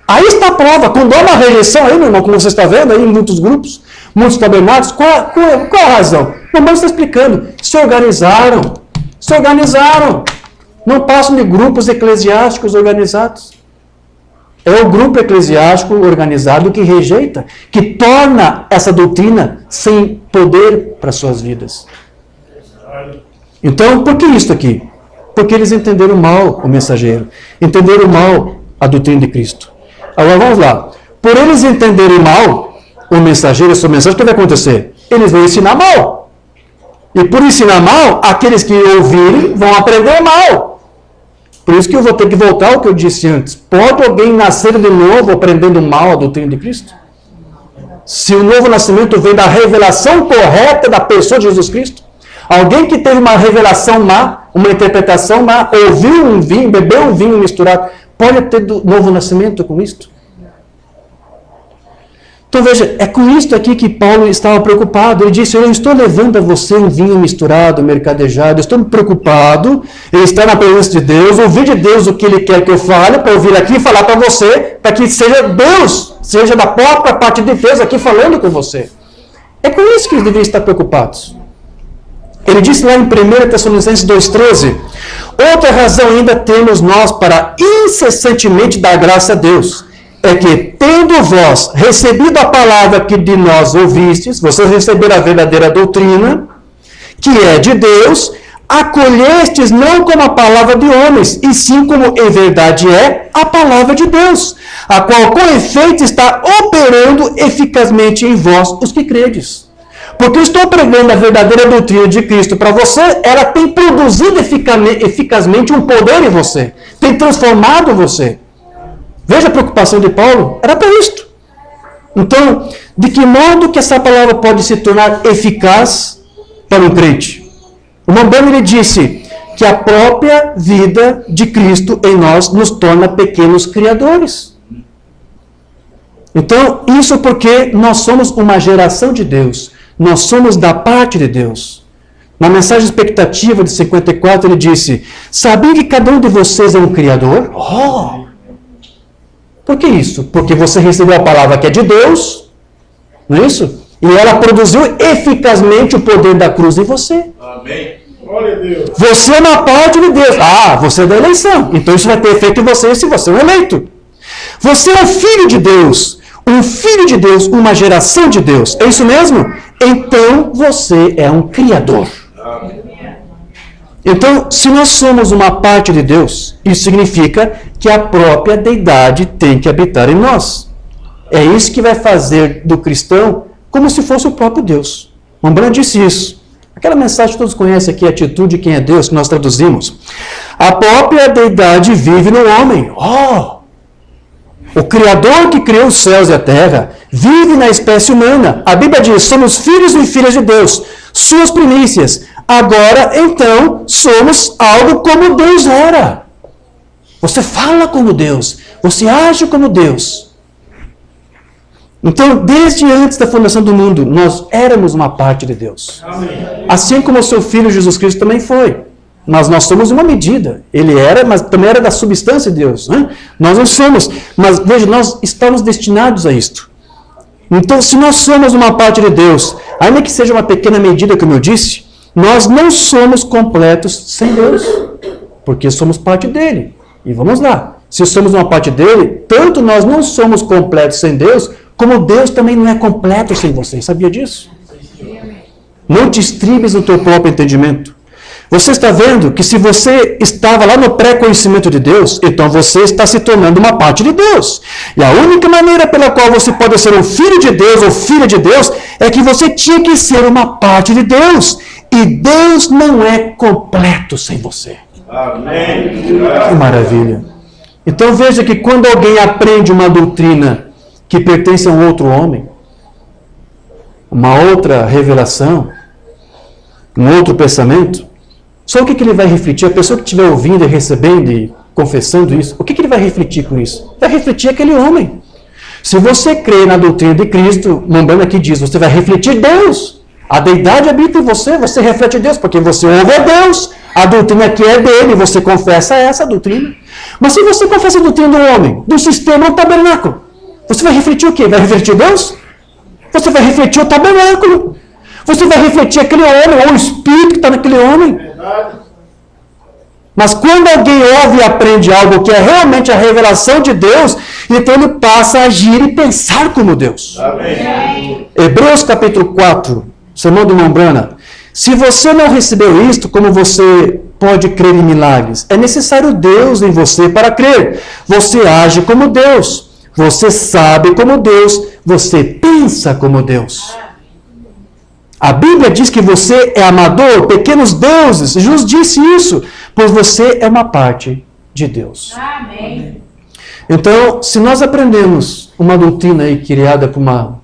Aí está a prova. Quando há uma rejeição aí, meu irmão, como você está vendo aí em muitos grupos, muitos tabernáculos, qual a razão? O irmão está explicando. Se organizaram. Não passam de grupos eclesiásticos organizados. É o grupo eclesiástico organizado que rejeita, que torna essa doutrina sem poder para suas vidas. Então, por que isso aqui? Porque eles entenderam mal o mensageiro, entenderam mal a doutrina de Cristo. Agora vamos lá. Por eles entenderem mal o mensageiro e a sua mensagem, o que vai acontecer? Eles vão ensinar mal. E por ensinar mal, aqueles que ouvirem vão aprender mal. Por isso que eu vou ter que voltar ao que eu disse antes. Pode alguém nascer de novo aprendendo mal a doutrina de Cristo? Se o novo nascimento vem da revelação correta da pessoa de Jesus Cristo? Alguém que teve uma revelação má, uma interpretação má, ouviu um vinho, bebeu um vinho misturado, pode ter novo nascimento com isto? Então veja, é com isto aqui que Paulo estava preocupado. Ele disse, eu estou levando a você um vinho misturado, mercadejado, eu estou preocupado, ele está na presença de Deus, ouvir de Deus o que ele quer que eu fale, para eu vir aqui e falar para você, para que seja Deus, seja da própria parte de Deus aqui falando com você. É com isso que eles deveriam estar preocupados. Ele disse lá em 1 Tessalonicenses 2,13, outra razão ainda temos nós para incessantemente dar graça a Deus, é que, tendo vós recebido a palavra que de nós ouvistes, vocês receberam a verdadeira doutrina, que é de Deus, acolhestes não como a palavra de homens, e sim como em verdade é a palavra de Deus, a qual com efeito está operando eficazmente em vós os que credes. Porque eu estou pregando a verdadeira doutrina de Cristo para você, ela tem produzido eficazmente um poder em você, tem transformado você. Veja a preocupação de Paulo, era para isto. Então, de que modo que essa palavra pode se tornar eficaz para um crente? O Nombrana ele disse que a própria vida de Cristo em nós nos torna pequenos criadores. Então, isso porque nós somos uma geração de Deus. Nós somos da parte de Deus. Na mensagem expectativa de 54, ele disse, sabia que cada um de vocês é um criador? Por que isso? Porque você recebeu a palavra que é de Deus, não é isso? E ela produziu eficazmente o poder da cruz em você. Amém. Glória a Deus. Você é uma parte de Deus. Você é da eleição. Então isso vai ter efeito em você se você é um eleito. Você é um filho de Deus. Um filho de Deus, uma geração de Deus. É isso mesmo? Então você é um criador. Amém. Então, se nós somos uma parte de Deus, isso significa que a própria deidade tem que habitar em nós. É isso que vai fazer do cristão como se fosse o próprio Deus. Nombrana disse isso. Aquela mensagem que todos conhecem aqui, a atitude de quem é Deus, que nós traduzimos. A própria deidade vive no homem. O Criador que criou os céus e a terra vive na espécie humana. A Bíblia diz, somos filhos e filhas de Deus, suas primícias. Agora, então, somos algo como Deus era. Você fala como Deus. Você age como Deus. Então, desde antes da fundação do mundo, nós éramos uma parte de Deus. Amém. Assim como o seu Filho Jesus Cristo também foi. Mas nós somos uma medida. Ele era, mas também era da substância de Deus. Né? Nós não somos. Mas, veja, nós estamos destinados a isto. Então, se nós somos uma parte de Deus, ainda que seja uma pequena medida, como eu disse, nós não somos completos sem Deus, porque somos parte dele. E vamos lá, se somos uma parte dele, tanto nós não somos completos sem Deus, como Deus também não é completo sem você. Sabia disso? Não te estribes no teu próprio entendimento. Você está vendo que se você estava lá no pré-conhecimento de Deus, então você está se tornando uma parte de Deus. E a única maneira pela qual você pode ser um filho de Deus ou filha de Deus é que você tinha que ser uma parte de Deus. E Deus não é completo sem você. Amém. Que maravilha. Então veja que quando alguém aprende uma doutrina que pertence a um outro homem, uma outra revelação, um outro pensamento, Só o que ele vai refletir? A pessoa que estiver ouvindo e recebendo e confessando isso, o que ele vai refletir com isso? Vai refletir aquele homem. Se você crê na doutrina de Cristo, Mombrana aqui diz, você vai refletir Deus. A deidade habita em você, você reflete Deus, porque você ouve a Deus. A doutrina que é dele, você confessa essa doutrina. Mas se você confessa a doutrina do homem, do sistema, do tabernáculo, você vai refletir o quê? Vai refletir Deus? Você vai refletir o tabernáculo. Você vai refletir aquele homem, ou o espírito que está naquele homem. Mas quando alguém ouve e aprende algo que é realmente a revelação de Deus, então ele passa a agir e pensar como Deus. Amém. Hebreus capítulo 4, sermão do Mombrana. Se você não recebeu isto, como você pode crer em milagres? É necessário Deus em você para crer. Você age como Deus. Você sabe como Deus. Você pensa como Deus. A Bíblia diz que você é amador, pequenos deuses. Jesus disse isso, pois você é uma parte de Deus. Amém. Então, se nós aprendemos uma doutrina aí criada por uma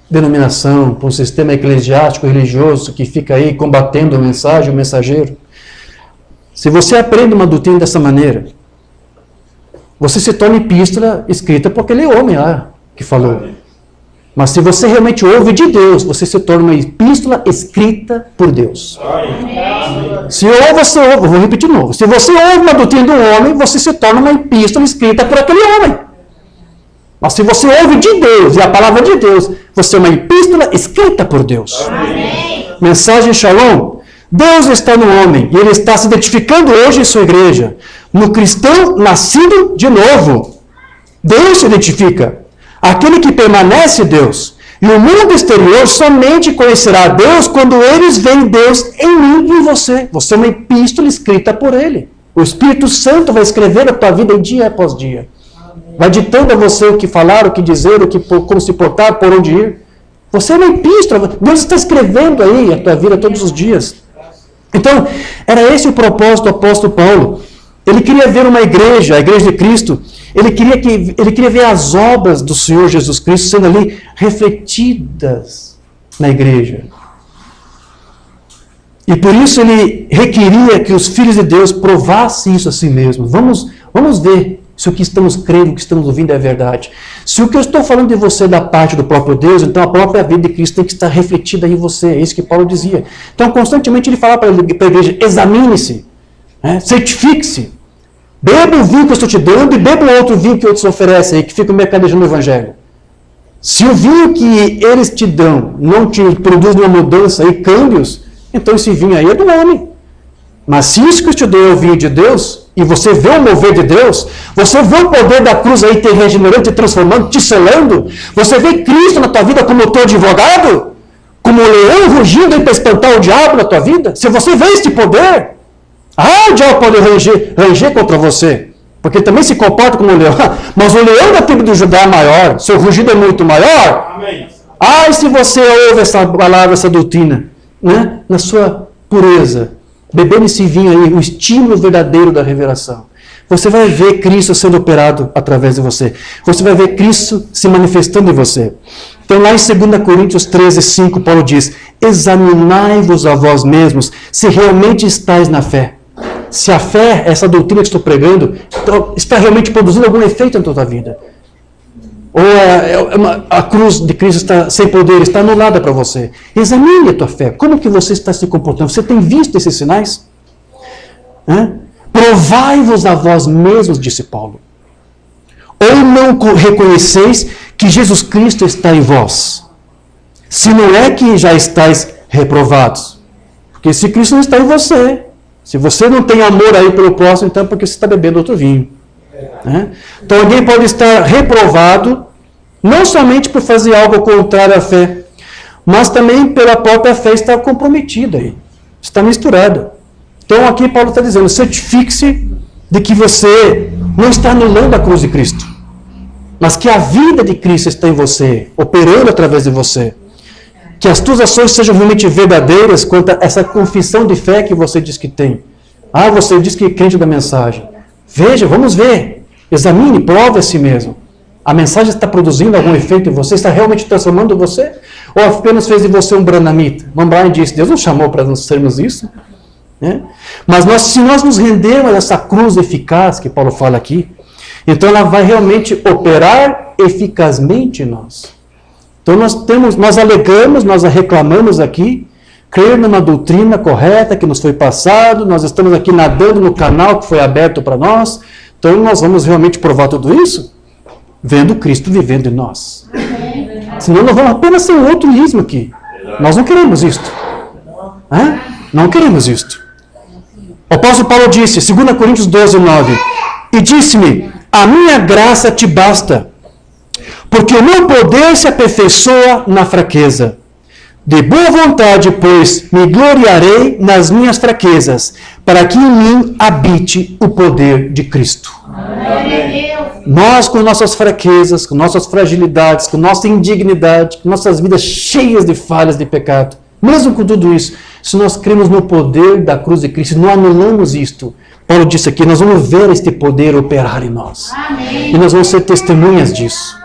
denominação, por um sistema eclesiástico, religioso, que fica aí combatendo a mensagem, o mensageiro, se você aprende uma doutrina dessa maneira, você se torna epístola escrita por aquele homem lá que falou. Mas se você realmente ouve de Deus, você se torna uma epístola escrita por Deus. Se você ouve, vou repetir de novo. Se você ouve uma doutrina do homem, você se torna uma epístola escrita por aquele homem. Mas se você ouve de Deus e a palavra de Deus, você é uma epístola escrita por Deus. Amém. Mensagem Shalom. Deus está no homem e ele está se identificando hoje em sua igreja. No cristão nascido de novo. Deus se identifica. Aquele que permanece Deus. E o mundo exterior somente conhecerá Deus quando eles veem Deus em mim e em você. Você é uma epístola escrita por Ele. O Espírito Santo vai escrever a tua vida dia após dia. Vai ditando a você o que falar, o que dizer, como se portar, por onde ir. Você é uma epístola. Deus está escrevendo aí a tua vida todos os dias. Então, era esse o propósito do apóstolo Paulo. Ele queria ver uma igreja, a igreja de Cristo. Ele queria ver as obras do Senhor Jesus Cristo sendo ali refletidas na igreja. E por isso ele requeria que os filhos de Deus provassem isso a si mesmos. Vamos ver se o que estamos crendo, o que estamos ouvindo é verdade. Se o que eu estou falando de você é da parte do próprio Deus, então a própria vida de Cristo tem que estar refletida em você. É isso que Paulo dizia. Então constantemente ele falava para a igreja, examine-se, certifique-se. Beba o vinho que eu estou te dando e beba o outro vinho que eu te ofereço aí, que fica mercadejando o evangelho. Se o vinho que eles te dão não te produz nenhuma mudança e câmbios, então esse vinho aí é do homem. Mas se isso que eu te dou é o vinho de Deus, e você vê o mover de Deus, você vê o poder da cruz aí te regenerando, te transformando, te selando, você vê Cristo na tua vida como o teu advogado, como o leão rugindo para espantar o diabo na tua vida, se você vê este poder, o diabo pode ranger contra você, porque também se comporta como um leão, mas o leão da tribo de Judá é maior, seu rugido é muito maior. Amém. E se você ouve essa palavra, essa doutrina, né, na sua pureza, bebendo esse vinho aí, o estímulo verdadeiro da revelação, você vai ver Cristo sendo operado através de você. Você vai ver Cristo se manifestando em você. Então lá em 2 Coríntios 13:5, Paulo diz, examinai-vos a vós mesmos, se realmente estáis na fé. Se a fé, essa doutrina que estou pregando, está realmente produzindo algum efeito na tua vida. Ou a cruz de Cristo está sem poder, está anulada para você. Examine a tua fé. Como que você está se comportando? Você tem visto esses sinais? Provai-vos a vós mesmos, disse Paulo. Ou não reconheceis que Jesus Cristo está em vós? Se não é que já estáis reprovados. Porque se Cristo não está em você, se você não tem amor aí pelo próximo, então é porque você está bebendo outro vinho. Então alguém pode estar reprovado, não somente por fazer algo contrário à fé, mas também pela própria fé estar comprometida aí. Está misturada. Então aqui Paulo está dizendo, certifique-se de que você não está anulando a cruz de Cristo, mas que a vida de Cristo está em você, operando através de você. Que as tuas ações sejam realmente verdadeiras quanto a essa confissão de fé que você diz que tem. Você diz que é crente da mensagem. Veja, vamos ver. Examine, prove a si mesmo. A mensagem está produzindo algum efeito em você? Está realmente transformando você? Ou apenas fez de você um branamita? Van Braun disse, Deus não chamou para nós sermos isso. né? Mas se nós nos rendermos a essa cruz eficaz que Paulo fala aqui, então ela vai realmente operar eficazmente em nós. Então nós alegamos, nós reclamamos aqui, crer numa doutrina correta que nos foi passado, nós estamos aqui nadando no canal que foi aberto para nós, então nós vamos realmente provar tudo isso vendo Cristo vivendo em nós. Senão nós vamos apenas ser um outro ismo aqui. Nós não queremos isto. Não queremos isto. O apóstolo Paulo disse, 2 Coríntios 12, 9, e disse-me, a minha graça te basta, porque o meu poder se aperfeiçoa na fraqueza. De boa vontade, pois, me gloriarei nas minhas fraquezas, para que em mim habite o poder de Cristo. Nós, com nossas fraquezas, com nossas fragilidades, com nossa indignidade, com nossas vidas cheias de falhas de pecado, mesmo com tudo isso, se nós cremos no poder da cruz de Cristo, não anulamos isto. Paulo disse aqui, nós vamos ver este poder operar em nós. Amém. E nós vamos ser testemunhas disso.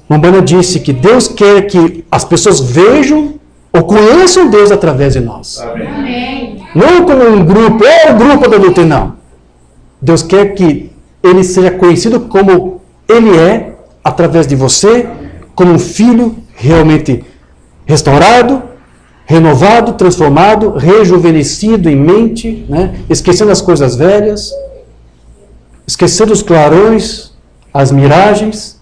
Mombana disse que Deus quer que as pessoas vejam ou conheçam Deus através de nós. Amém. Não como um grupo, o grupo da doutrina, não. Deus quer que Ele seja conhecido como Ele é, através de você, como um filho realmente restaurado, renovado, transformado, rejuvenescido em mente, né? Esquecendo as coisas velhas, esquecendo os clarões, as miragens,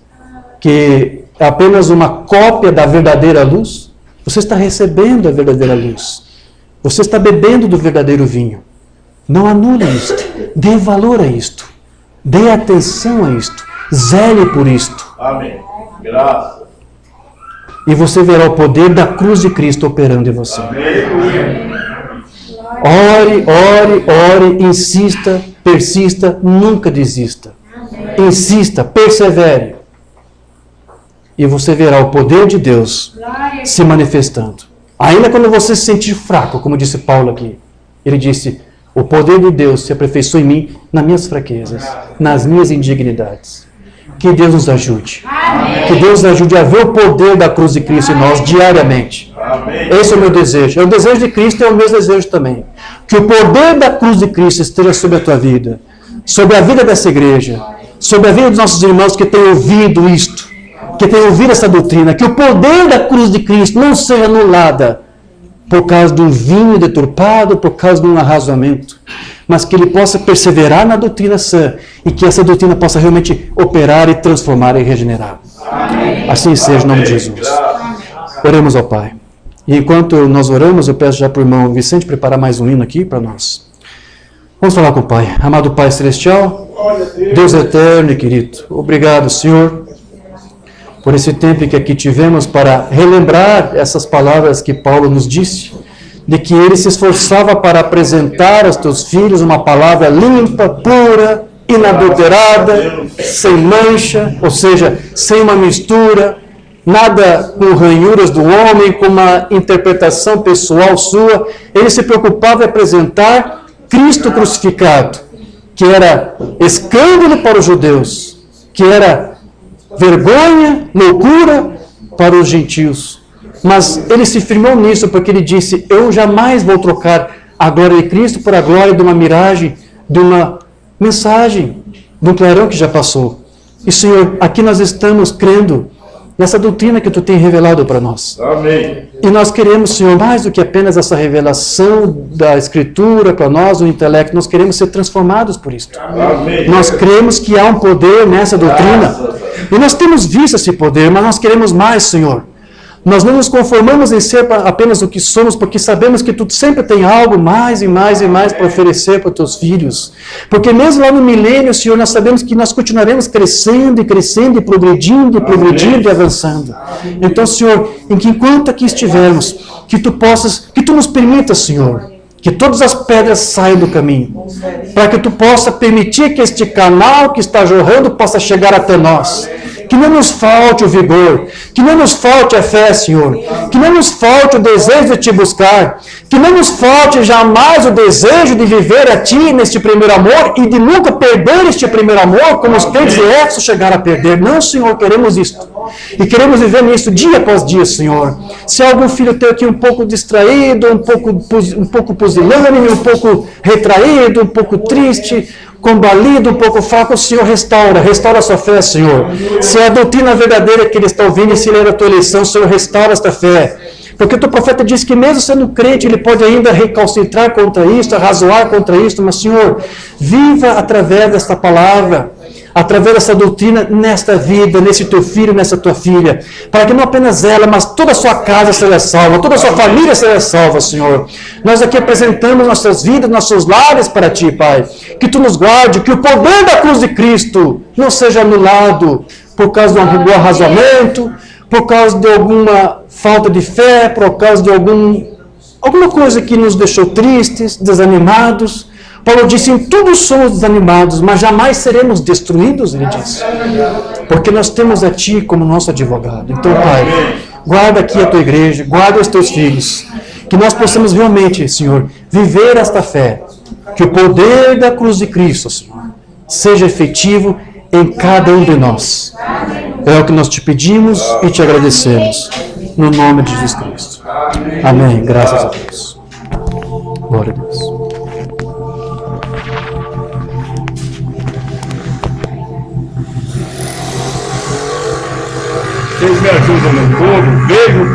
que é apenas uma cópia da verdadeira luz. Você está recebendo a verdadeira luz. Você está bebendo do verdadeiro vinho. Não anule isto. Dê valor a isto. Dê atenção a isto. Zele por isto. Amém. Graças. E você verá o poder da cruz de Cristo operando em você. Amém. Ore, ore, ore, insista, persista, nunca desista. Insista, persevere. E você verá o poder de Deus se manifestando. Ainda quando você se sentir fraco, como disse Paulo aqui. Ele disse, o poder de Deus se aperfeiçoa em mim, nas minhas fraquezas, nas minhas indignidades. Que Deus nos ajude. Amém. Que Deus nos ajude a ver o poder da cruz de Cristo em nós diariamente. Amém. Esse é o meu desejo. É o desejo de Cristo e é o meu desejo também. Que o poder da cruz de Cristo esteja sobre a tua vida, sobre a vida dessa igreja, sobre a vida dos nossos irmãos que têm ouvido isto, que têm ouvido essa doutrina. Que o poder da cruz de Cristo não seja anulada por causa de um vinho deturpado, por causa de um arrazoamento, mas que ele possa perseverar na doutrina sã e que essa doutrina possa realmente operar e transformar e regenerar. Amém. Assim seja, em nome de Jesus. Oremos ao Pai. E enquanto nós oramos, eu peço já para o irmão Vicente preparar mais um hino aqui para nós. Vamos falar com o Pai. Amado Pai Celestial, Deus eterno e querido, obrigado, Senhor, por esse tempo que aqui tivemos para relembrar essas palavras que Paulo nos disse, de que ele se esforçava para apresentar aos teus filhos uma palavra limpa, pura, inadulterada, sem mancha, ou seja, sem uma mistura, nada com ranhuras do homem, com uma interpretação pessoal sua. Ele se preocupava em apresentar Cristo crucificado, que era escândalo para os judeus, que era vergonha, loucura para os gentios. Mas ele se firmou nisso porque ele disse, eu jamais vou trocar a glória de Cristo por a glória de uma miragem, de uma mensagem, de um clarão que já passou. E Senhor, aqui nós estamos crendo nessa doutrina que Tu tem revelado para nós. Amém. E nós queremos, Senhor, mais do que apenas essa revelação da Escritura para nós, do intelecto, nós queremos ser transformados por isso. Amém. Nós cremos que há um poder nessa doutrina. E nós temos visto esse poder, mas nós queremos mais, Senhor. Nós não nos conformamos em ser apenas o que somos, porque sabemos que Tu sempre tem algo mais e mais e mais para oferecer para os Teus filhos. Porque mesmo lá no milênio, Senhor, nós sabemos que nós continuaremos crescendo e crescendo e progredindo e avançando. Então, Senhor, enquanto aqui estivermos, que Tu nos permita, Senhor, que todas as pedras saiam do caminho, para que Tu possa permitir que este canal que está jorrando possa chegar até nós. Que não nos falte o vigor, que não nos falte a fé, Senhor, que não nos falte o desejo de Te buscar, que não nos falte jamais o desejo de viver a Ti neste primeiro amor e de nunca perder este primeiro amor, como os crentes de Éfeso chegaram a perder. Não, Senhor, queremos isto. E queremos viver nisso dia após dia, Senhor. Se há algum filho teu aqui um pouco distraído, um pouco pusilânime, um pouco retraído, um pouco triste, combalido, um pouco fraco, o Senhor restaura a sua fé, Senhor. Se é a doutrina verdadeira que ele está ouvindo e se ele é da tua eleição, o Senhor restaura esta fé. Porque o teu profeta diz que mesmo sendo crente, ele pode ainda recalcitrar contra isto, arrazoar contra isto, mas Senhor, viva através desta palavra, através dessa doutrina, nesta vida, nesse teu filho, nessa tua filha, para que não apenas ela, mas toda a sua casa seja salva, toda a sua família seja salva, Senhor. Nós aqui apresentamos nossas vidas, nossos lares para Ti, Pai. Que Tu nos guarde, que o poder da cruz de Cristo não seja anulado por causa de um arrasamento, por causa de alguma falta de fé, por causa de alguma coisa que nos deixou tristes, desanimados. Paulo disse, em tudo somos desanimados, mas jamais seremos destruídos, ele disse. Porque nós temos a Ti como nosso advogado. Então, Pai, guarda aqui a Tua igreja, guarda os Teus filhos. Que nós possamos realmente, Senhor, viver esta fé. Que o poder da cruz de Cristo, Senhor, seja efetivo em cada um de nós. É o que nós Te pedimos e Te agradecemos. No nome de Jesus Cristo. Amém. Graças a Deus. Glória a Deus. Vocês me ajudam no povo, vejo o